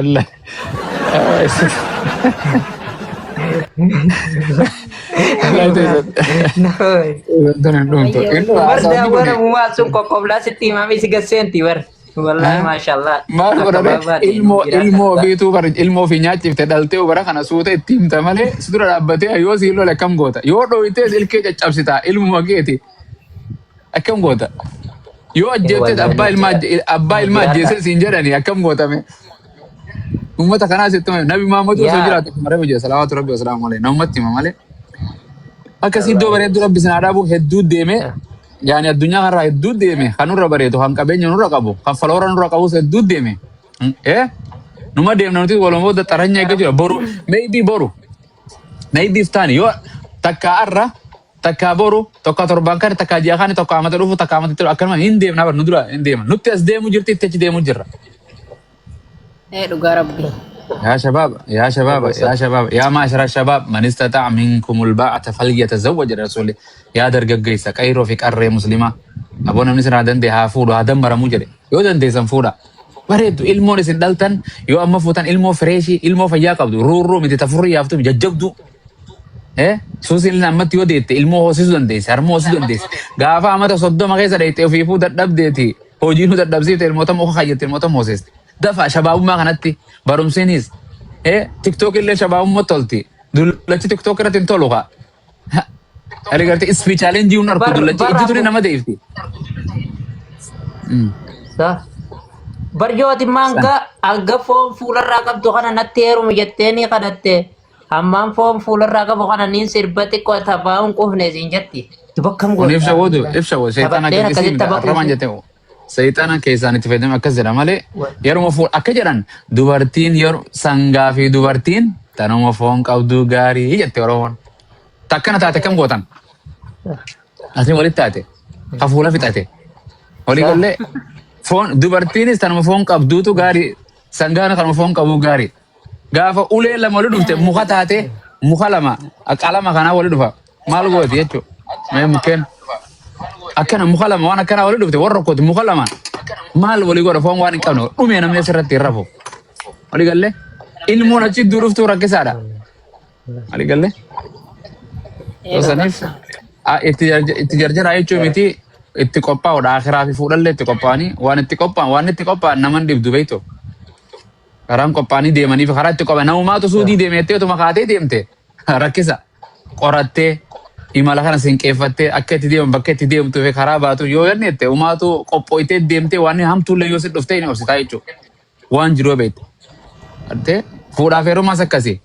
S1: Allah.
S3: Sun kokkobla sitti himame si gasseenti bar. Wallahi mashallah.
S1: Maal godhame ilmoo beetuu bar ilmoo fi nyaachifte dhaltee bara kana suuta itti himta malee si dura dhaabbatee yoo si lola akkam goota yoo dhoowwitee ilkee caccabsita ilmuma keeti akkam goota yoo ajjeeftee abbaa ilmaa ajjeese siin jedhani akkam gootame. Ummata kanaa sitti nabi Muhammad osoo jiraatu mara biyya salawaatu rabbi wasalaamu alayhi namatti hima malee akkasii iddoo bareedduu rabbi sinaa dhaabu hedduu deeme yaani addunyaa kanarraa hedduu deeme kan nurra bareedu kan qabeenya nurra qabu kan faloora nurra qabus hedduu deeme numa deemna nuti walumaa booda xaranya eegga jira boru maybe iftaani yoo takkaa arra takkaa boru tokko torbaan kan takkaa ji'a kan tokko amata dhufu takkaa amata dhufu akkanuma hin deemna bar nu dura hin deemna nutti as deemu jirti itti achi deemu jirra.
S2: Dhugaa rabbi.
S1: يا شباب يا معشر الشباب من استطاع منكم الباءة فليتزوج الرسول يا درجيسا كايرو في قرية مسلمة أبونا من سنة دندي هافودو هدم مرة مجري يو دندي سنفودا بريدو إلمو نسن دلتن يو أما فوتان إلمو فريشي إلمو فياك أبدو رو متي تفري يافتو ججبدو سوسي لنا أمت يو ديت إلمو هو سيسو دنديس هرمو سيسو دنديس غافا أمت صدو مغيسا ديت وفي فودا دب ديتي هوجينو دب زيت الموتم وخايت الموتم موسيست دفع شباب ما كانتي بروم سينيز تيك توك اللي شباب ما تولتي دولتي تيك توك راتين تولوها هل قلت اسمي تشالنج يونر دولتي اجتوني نما ديفتي
S3: صح برجوتي مانغا اغا فوم فول الرقم تو خنا نتيرو مجتني خدته حمام فوم فول الرقم خنا نين سربتي كو تباون كو نزين جتي تبكم غو
S1: ونفشا ودو افشا شيطانا كيسين رمان جتو Sayitaana keessaan itti fayyadame akkas jedha malee yeroo foon akka jedhan dubartiin yeroo sangaa fi dubartiin tanuma foon qabdu gaarii jette Oromoon. Takkana taate kam gootan? Asii walitti taate hafuula fixate walii galee foon dubartiinis tanuma foon qabduutu gaarii sangaan kanuma foon qabu gaarii gaafa ulee lama wali dhufte muka taate muka lama qalama kanaa wali dhufa maal gooti jechuudha mee mukkeen. Akkana muka lama waan akkana wali dhufte warra kooti muka lama maal walii godha foon waan hin qabne dhumee namni asirratti hin rafu walii galee ilmoon achi duruftuu rakkisaadha walii galee. Saniif itti jarjaraa jechuun miti itti qophaa'udha akhiraa fi fuudhallee itti qophaa'anii waan itti qophaa'an naman dhibdu beektu karaan qophaa'anii deemanii fi karaa itti qophaa'an namumaatu suudii deemeettee otuma kaatee deemte rakkisa qorattee imala kana sinqeeffattee akka itti deemu bakka itti deemtu fi karaa baatu yoo yanneette umaatu qophooytee deemtee waan hamtuullee yoo si dhuftee ni obsitaa jechuudha. Waan jiru beekte. Arte fuudhaaf heerumaas akkasii.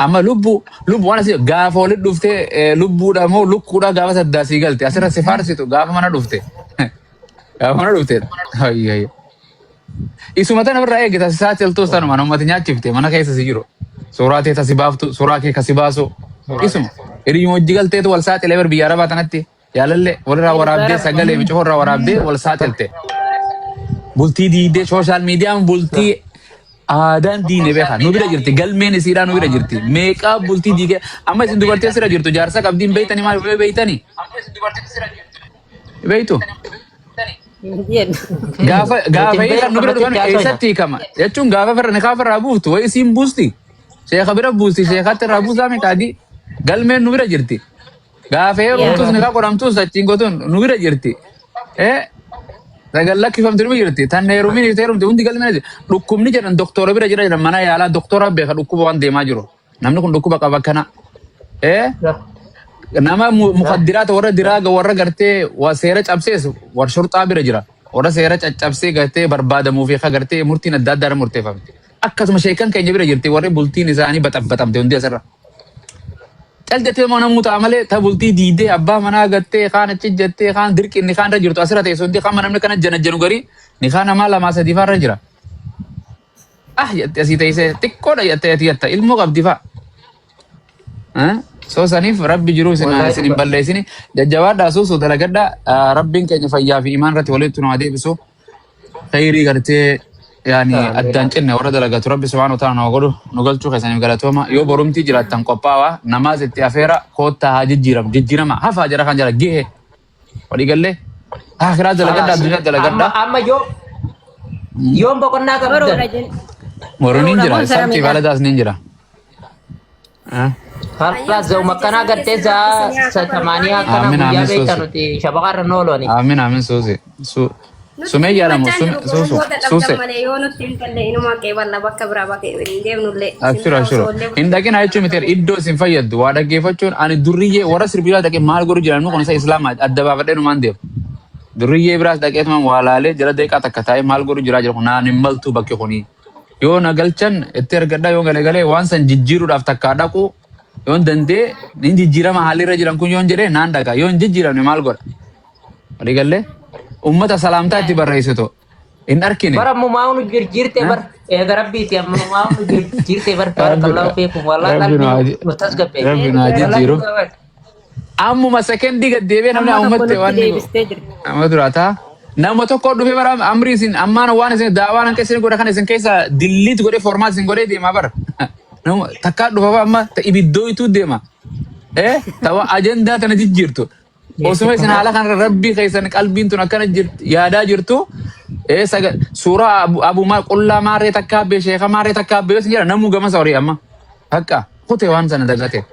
S1: Amma lubbu waan asii gaafa walitti dhuftee lubbuudha moo lukkuudha gaafa saddaa sii galte asirra si faarsitu gaafa mana dhufte. Gaafa mana dhufte. Isuma tana irraa eegita isaa teltoos tanuma namatti nyaachifte mana keessa si jiru. Suuraa tee tasi baaftu suuraa kee kasi baasu. Isuma hiriyyuma hojii galteetu wal saaxilee bar biyya arabaa tanatti yaalallee walirraa waraabdee sagalee bicha horraa waraabdee wal saaxilte. Bultii diidee sooshaal miidiyaan bultii aadaan diine beekaa nu bira jirti galmeen isiidhaa nu bira jirti meeqaa bultii diigee amma isin dubartii asirra jirtu jaarsa qabdiin beeytanii maal beeytanii beeytu gaafa kan nu bira dhufan eessatti hiikama jechuun gaafa firra nikaa firraa buuftu wayi isiin buusti sheeka bira buusti sheekatti irraa buusaa meeqaadii galmeen nu bira jirti gaafa heerumtus nikaa godhamtus achiin gotuun nu bira jirti Ragalla kifamtu ni jirti. Tan heerumni heerumti hundi galmeen dhukkubni jedhan doktora bira jira mana yaalaa doktora beeka dhukkuba waan deemaa jiru. Namni kun dhukkuba qaba kana. Nama mukaddiraata warra diraaga warra gartee waa seera cabsees war shurxaa bira jira. Warra seera caccabsee gartee barbaadamuu fi gartee murtiin adda addaa murteeffamti. Akkasuma sheekan keenya bira jirti warri bultiin isaanii baxabbatamte hundi asirra. Caldatee mana mutaa malee tabultii diidee abbaa manaa gattee kaan achi jettee kaan dirqinni kaan irra jirtu asirra teessu hundi kaan namni kana janajjanu garii ni kaan namaa lamaa sadii faarra jira. Jettee asii teessee xiqqoodha jettee ilmoo qabdi fa'a. Soo saniif rabbi jiru isin hin balleessini jajjabaadhaa suusu dalagadhaa rabbiin keenya fayyaa fi imaan irratti walitti nu adeebisu khayrii gartee yaani addaan cinne warra dalagatu rabbi subhaanahu wa ta'ala nu godhu nu galchuu keessaniif galatooma yoo borumtii jiraattan qophaa'aa namaas itti afeera koottaa haa jijjiirama hafaa jara kan jara gehe walii gallee akiraa dalagadhaa addunyaa dalagadhaa.
S3: Amma yoon boqonnaa qabdan.
S1: Moroniin jira isaatti baladaas ni jira.
S3: Halas zau makana gadde za satamania kana guyyaa beektan nuti shabaqarra nooloni.
S1: Amiin suusi. Sumeyya lamu suuse. Ashura. Indaqina jechuun miti iddoo isin fayyaddu waa dhaggeeffachuun ani durriyyee warra sirbiidhaa dhaqee maal godhu jiran kun isa islaamaa adda baafadhee numaan deemu. Durriyyee biraas dhaqeetumaan waa laalee jala deeqaa takka taa'ee maal godhu jiraa jira kun naan hin maltuu bakki kuni. Yoo na galchan itti ergadhaa yoo galee waan san jijjiiruudhaaf takkaa dhaqu yoon dandee ni jijjiirama haalirra jiran kun yoon jedhee naan dhaqa yoon jijjiiramne maal godha. Walii gallee ummata salaamtaa itti barreessitu hin arkine.
S3: Bara mumaa'uun jirte bar eega rabbiiti amma mumaa'uun jirte bar barakallahu fiikum walaa qalbii murtas gabbee.
S1: Rabbi naa jijjiiru. Ammuma sekendii gad deebi'ee namni uummatte waan amma duraataa. Nama tokko dhufee bara amrii isin ammaan waan isin daawaan hanqa isin godha kan isin keessa dilliit godhee formaat isin godhee deemaa bara. Takkaa dhufa amma ibiddoo ituu deema. Tawa ajandaa tana jijjiirtu. Osuma isin haala kanarra rabbii keessan qalbiin tun akkana yaadaa jirtu. Suuraa abumaa qullaa maarree takkaa bee sheeka maarree takkaa bee isin jedha namuu gama sawrii amma. Hakka kutee waan sana dagate.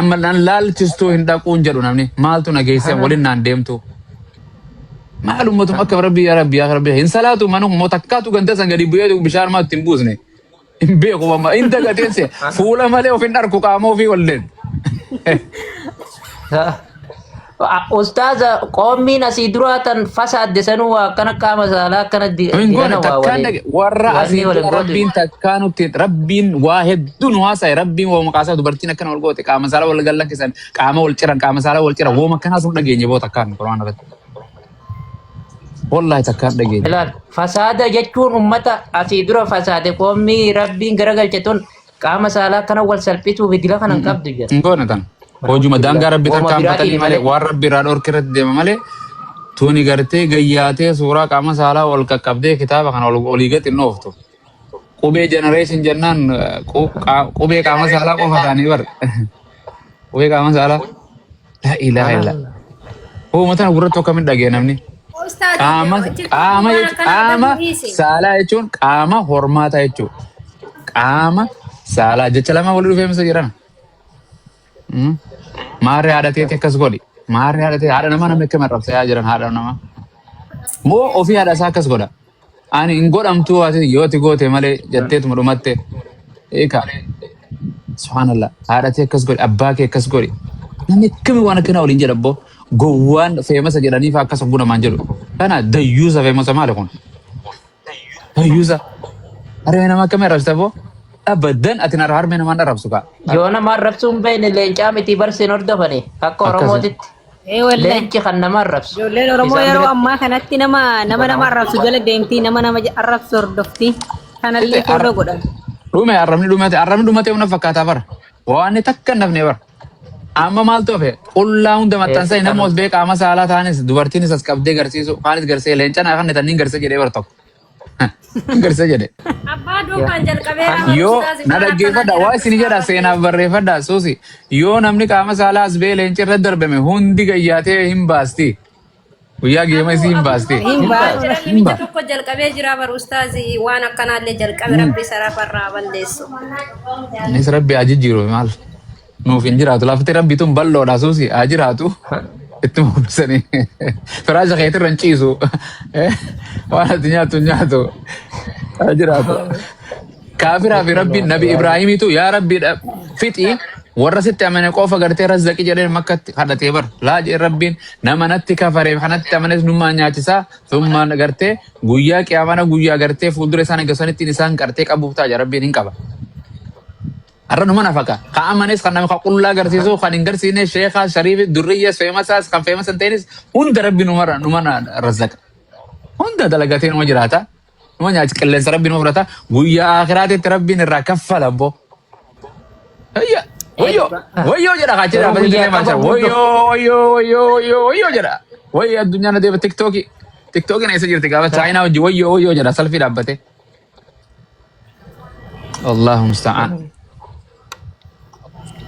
S1: Amma laalchistuu hin dhaquun jedhu namni maaltu nageessee waliin naan deemtu. Maalummatum akka rabbii yaa rabbii hin salaatu manu moo takkaatu ganda san gadi bu'ee bishaan maatti hin buusne. Hin beeku amma hin dagateesse fuula malee of hin arku qaama ofii walleen.
S3: Ustaaza qoomiin asii duraatan fasaadde sanuu akkana qaama saalaa akkana
S1: warra asii rabbiin takkaa nuti rabbiin waa hedduun haasa'e rabbiin waa maqaasaa dubartiin akkana wal goote qaama saalaa wal gallan keessan qaama wal ciran qaama saalaa wal ciran wooma akkanaa sun dhageenye boo takkaan quraan irratti. Wallahi takkaan dhageenye.
S3: Fasaada jechuun ummata asii dura fasaade qoomii rabbiin garagalche tun qaama saalaa akkana wal salphisuuf dila kana hin qabdu jedha.
S1: Ngoone tan. Hojuma daangaa rabbi takkaan batanii malee waan rabbi irraa dhorki irratti deema malee tuni gartee gayyaatee suuraa qaama saalaa wal qaqqabdee kitaaba kana olii gad hin ooftu. Qubee jenereeshin jennaan qubee qaama saalaa qofa ta'anii bar. Qubee qaama saalaa. La ilaha illa. Uummata gurratti akkamiin dhagee namni. Qaama saalaa jechuun qaama hormaataa jechuudha. Qaama saalaa jecha lama walii dhufee misa jedhana. Maarree haadhatee akkas godhi. Maarree haadhatee haadha namaa namni akka marrabsaa jiran haadha namaa. Moo ofii haadha isaa akkas godha. Ani hin godhamtuu yoo ati goote malee jetteetuma dhumatte. Eeka. Subhaanallah. Haadhatee akkas godhi. Abbaa kee akkas godhi. Namni akkami waan akkana waliin jedha boo gowwaan feemasa jedhaniif akkasa buna maan jedhu. Kana dayyuusa feemasa maali kun? Dayyuusa. Harmee nama akkamii arrabsita boo? Abadan ati nara harmee namaan arrabsu kaa.
S3: Yoo nama arrabsuu hin beekne leencaa miti barsiin hordofane akka Oromootitti.
S2: wallahi.
S3: Leenci kan nama arrabsu.
S2: Ijoolleen Oromoo yeroo ammaa kanatti nama arrabsu jala deemtii nama arrabsu hordoftii. Kanallee fooloo godhan.
S1: Dhume arrabni dhumate una fakkaataa bara. Waan takka nafne bara. Amma maal ta'e qullaa hunda maxxansa nama os beekaa ama saalaa taanis dubartiinis as qabdee garsiisu kaanis garsee leencaan kan netanniin garsee jedhee bara tokko. Garsee jedhe.
S4: Abbaa duukaan jalqabeera.
S1: Yoo na dhaggeeffadha waa isin jedha seenaaf barreeffadha suusi yoo namni qaama saalaa as bee leenci irra darbame hundi gayyaatee hin baasti. Guyyaa geema isii hin baasti.
S4: Namicha tokko jalqabee jira bara ustaazi waan akkanaallee jalqabe rabbi sarafarraa balleessu.
S1: Innis rabbi haa jijjiiru maal nuuf hin jiraatu lafti rabbi tun bal'oodha suusi haa jiraatu itti muubsanii firaasha keetirra hin ciisu waan ati nyaatu haa jiraatu. Kaafiraa fi rabbi nabi Ibraahimiitu yaa rabbi fixii warra sitti amane qofa gartee razzaqi jedheen makkatti kadhatee bar laa jee rabbiin nama natti kafareef kanatti amanes nummaa nyaachisaa summaan gartee guyyaa qiyaamana guyyaa gartee fuuldura isaan eeggatanitti isaan qartee qabuuf ta'a rabbiin hin qaba. Arra numa nafaka ka amanes kan nama qullaa garsiisu kan hin garsiine sheekhaa shariifi durriyyees feemasaas kan feemasan ta'enis hunda rabbi numa razzaqa hunda dalagatee numa jiraata numa nyaachi qilleensa rabbi numa fudhata guyyaa akhiraatitti rabbiin irraa kaffala boo. Wayyo jedha kachi dah pasti dia macam wayyo jedha wayyo addunyaa na deema tiktoki na isa jirti gaafa chaayinaa wajji wayyo jedha salfii dhaabbate. Allahu musta'an.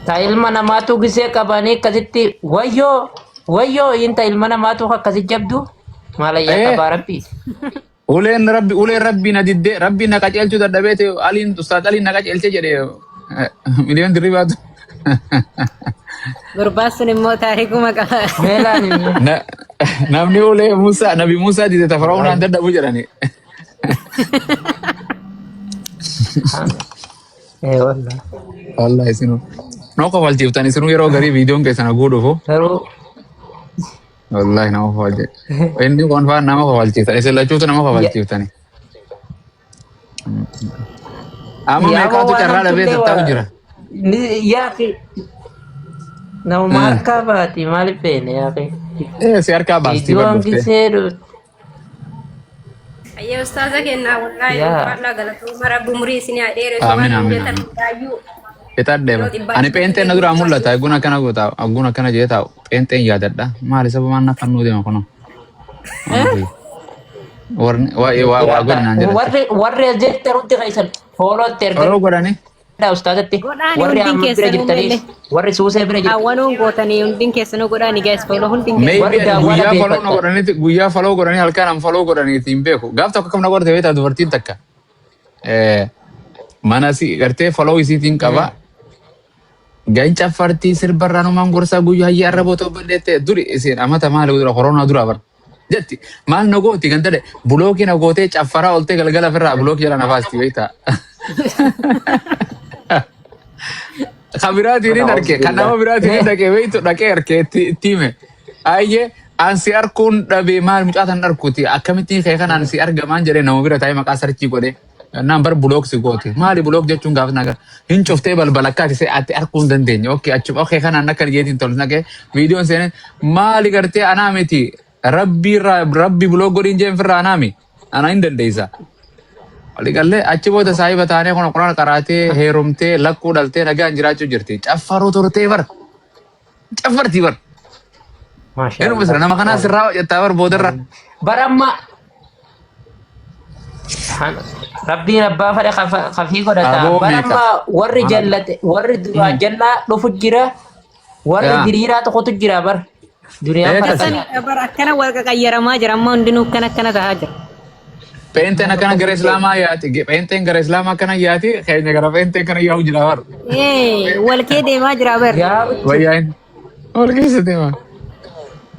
S3: Ta ilma namaatu gisee qabanii akkasitti wayyoo inta ilma namaatu akkasi jabdu maalayyaa qabaa rabbi.
S1: Uleen rabbi na didde rabbi na qaceelchuu dadhabeete aliin ustaad aliin na qaceelche jedhe miliyoon dirribaatu.
S2: Gurbaasun immoo taarikuma qaba.
S1: Namni ulee nabi Musaa dide tafaroo naan dadhabu jedhani. Wallahi isinu noo kofalchiiftan isinu yeroo garii viidiyoon keessan aguu dhufu. Wallahi nama kofalche. Inni kun faan nama kofalchiiftan isin lachuutu nama kofalchiiftani. Amma meeqaatu carraa dhabee tattaa'u jira.
S3: Yaaqi nama maal kabaati maaliif feene yaaqi.
S1: Si harkaa baastii
S3: badduftee.
S4: Ayyee ustaaza kennaa wallahi walaa galatuma rabbi umurii isin haa dheeresu.
S1: Amiin. Itaddeema. Ani peenteen na duraa mul'ata. Aguna kana gootaa. Aguna kana jee taa'u. Peenteen yaadadha. Maali sababa maal nafannuu deema kunuun. Waa godhanaan jedha.
S3: Warri as jettee rutti keessan foolootti erga.
S1: Foloo godhani.
S3: Ustaazatti warri amma bira jirtaniis warri suusee bira jirtan.
S2: Awwanuun gootanii hundin keessanuu godhani guys foloo hundin
S1: guyyaa foloo godhanii halkan an foloo godhaniiti hin beeku. Gaaf tokko kam na godhate beektaa dubartiin takka. Mana si gartee foloo isiitiin qaba. Ganca fartii sirbarraa numaan gorsaa guyyaa hayyaa arra bootoo balleette duri isin amata maali dura koronaa dura bara. Jetti maal na gooti kan tade bulookii na gootee caffaraa oltee galgala firraa bulookii jala nafaasti beektaa. Kan biraatiin arke kan nama biraatiin dhaqee beektu dhaqee arke tiime. Ayyee ansi arkuun dhabee maal mucaatan arkuuti akkamittiin kee kan ansi argamaan jedhee nama bira taa'ee maqaa sarchii godhee. Naan bar bulooksi gooti. Maali bulook jechuun gaafa nagar hin cuftee balbala akkaati see ati arguu hin dandeenye. Okkee kanaan akka jeetiin tolu naqee viidiyoon seenee maali gartee anaa miti rabbi bulook godhiin jeen firraa anaami anaa hin dandeessa. Waliigallee achi booda saahiba taanee kun quraan qaraatee heerumtee lakkuu dhaltee nagaan jiraachuu jirti. Caffaroo turtee bar caffartii bar. Eenyu misira nama kanaa sirraa hojjettaa bar boodarra.
S3: Baramma. Rabbiin abbaa fadha kafii godhata. Baramma warri jallate warri duraa jallaa dhufu jira. Warri diriiraa tokkotu jira bar. Duriyaan fadha.
S2: bar akkana wal qayyaramaa jira amma hundinuu akkana tahaa jira.
S1: Peenteen akkana gara Islaamaa yaati. Peenteen gara Islaamaa akkana yaati. Keenya gara peenteen kana yaa'u jira bar.
S2: Wal kee deemaa jira bar.
S1: Wayyaan. Wal keessa deema.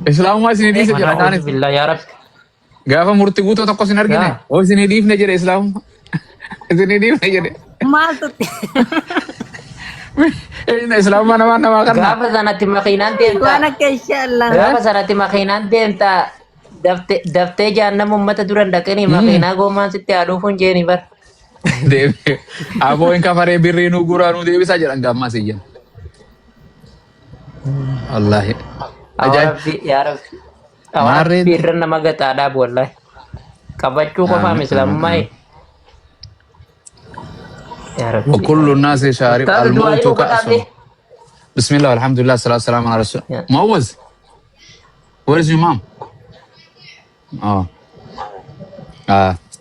S1: Islaamummaa isin dhiise jira taanis.
S3: Billah yaa Rabbi.
S1: Gaafa murtii guutuu tokko sin argine. Oo isin dhiifne jedhe Islaamummaa. Isin dhiifne jedhe.
S2: Maaltu
S1: Ini Islam nama kan.
S3: Gaafa sanatti makiinaan deemta.
S2: Waan akka inshallah.
S3: Gaafa sanatti makiinaan deemta. Daftee jaannama uummata duran dhaqanii makiinaa goomaan sitti haadhuufuun jeeni bar.
S1: Deebi. Aboo hin kafaree birrii nu guraa nu deebisaa jedhan gammas iyyan. Wallahi. Ajaa'ib.
S3: Yaa Rabbi.
S1: Maarreen.
S3: Awwaarri irra nama gataadhaaf wallahi. Qabachuu qofaam islaamummaa. Yaa Rabbi.
S1: وكل الناس شارب
S3: Taatu
S1: الموت
S3: du'aa
S1: كأس.
S3: godhaate.
S1: بسم الله والحمد لله والصلاة والسلام على رسول
S3: Yeah.
S1: Muawwaz. Where is your mom? Oh.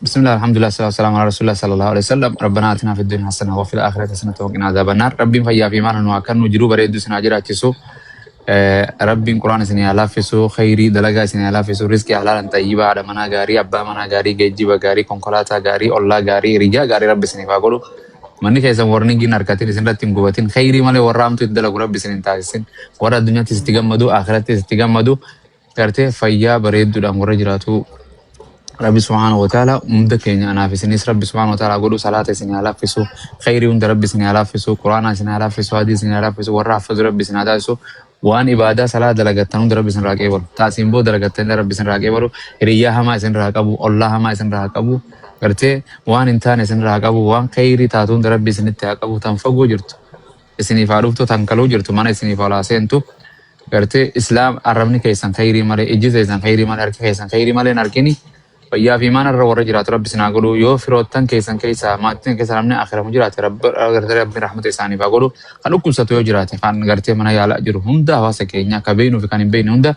S1: بسم الله الحمد لله والصلاة والسلام على رسول الله صلى الله عليه وسلم ربنا آتنا في الدنيا حسنة وفي الآخرة حسنة وقنا عذاب النار ربي فيا في مان وكن نجرو بريد سنا جراتيسو ربي قرآن سني علافسو خيري دلغا سني علافسو رزق حلال طيبا على منا غاري ابا منا غاري گجي بغاري كونكولاتا غاري الله غاري رجا غاري ربي سني فاقولو مني كيسا warning narkatin isin rattim gubatin khayri male warramtu iddalagu rabbi sinin taasisin wara dunya tistigammadu akhirat tistigammadu garte fayya bareeddu dhan warra jiraatu ربي سبحانه وتعالى ممدك يعني أنا في سنيس ربي سبحانه وتعالى أقوله صلاة سني على فيسو خيري وند ربي سني على فيسو قرآن سني على فيسو حديث سني على فيسو ورافض ربي سني على فيسو وان إبادة صلاة دلقت تنود ربي سن راقبه تاسين بو دلقت تنود ربي سن راقبه رياها ما سن راقبه الله ما سن راقبه قرتي وان إنسان سن راقبه وان خيري تاتون ربي سن تراقبه تنفقو جرت سني فاروفتو تنكلو جرت ما سني فلاسينتو قرتي إسلام عربني كيسان خيري مالي إجز كيسان خيري مالي أركي كيسان خيري مالي نركني فيا في مان الرور جرات ربي سناقولو يو فروتن كيسان كيسا ماتن كيسان من آخر مجرات ربي رحمة إساني فاقولو خلو كل ستو جرات خان غرتي من يالا جرو هندا واسكينيا كبينو في كان بين هندا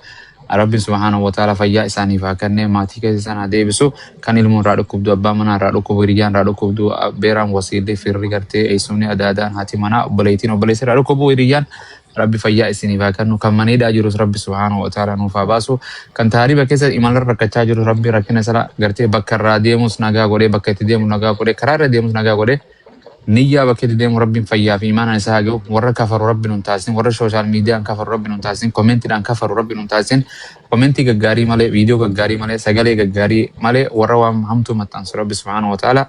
S1: ربي سبحانه وتعالى فيا إساني فاكرني ماتي كيسان ديبسو كان المون رادو كبدو أبا منا رادو كبريان رادو كبدو بيرام وسيلي في الرغرتي أيسوني أدادان هاتي منا بليتين وبليسي رادو كبريان ربي فيا إسني فاكرنو كم مني دا جروس ربي سبحانه وتعالى نوفا باسو كان تاريبا كيسا إيمان ركعتا جروس ربي ركنا سلا غرتي بكر راديموس ناغا غوري بكتي ديمو ناغا غوري كرار ديموس ناغا غوري نيا بكتي ديمو ربي فيا في إيمان نساغو ورا كفر ربي نونتاسين ورا سوشال ميديا كفر ربي نونتاسين كومنتي دان كفر ربي نونتاسين كومنتي غغاري مالي فيديو غغاري مالي سغالي غغاري مالي ورا وام همتو متان ربي سبحانه وتعالى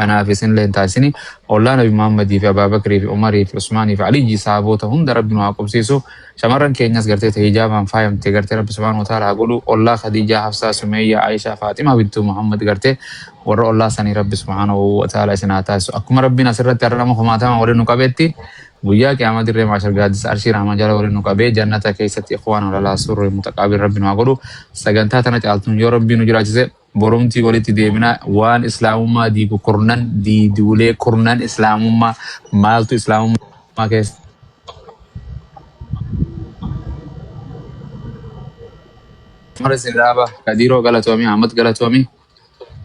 S1: انا في سن لنتاسيني والله نبي محمد في ابا بكر في عمر في عثمان في علي جي صحابته هم ربي نواقب سيسو شمرن كينياس غرتي حجاب ام فاهم تي غرتي ربي سبحانه وتعالى اقولوا الله خديجه حفصه سميه عائشه فاطمه بنت محمد غرتي ورا الله سني ربي سبحانه وتعالى سناتاس اكم ربنا سرت رحمه خماتا ورنو كبتي ويا كامل در معاشر قادس أرشي رحمة جل ورنو كبي جنة كيست إخوان ولا سر متقابل ربنا وقولوا سجنتها تنتعلتون يا ربي نجرا جزء boromti walitti deemina waan islaamummaa diigu kurnan diiduulee kurnan islaamummaa maaltu islaamummaa keessa mara siraba kadiro galatoomi ahmad galatoomi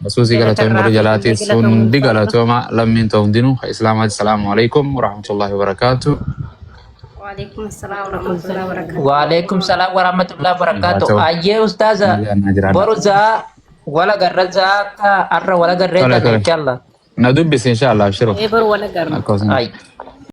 S1: basuusi galatoomi warra jalaati sundi galatooma lammiin ta'undinu islaamaati salaamu alaikum warahmatullahi wabarakatuh
S4: وعليكم السلام ورحمة الله وبركاته.
S3: وعليكم السلام ورحمة الله وبركاته. أيه أستاذة برزا ولا قرزا أرى ولا قرزا إن شاء الله.
S1: ندوب بس إن شاء الله أبشروا.
S2: إيه بر ولا قرن.
S3: أي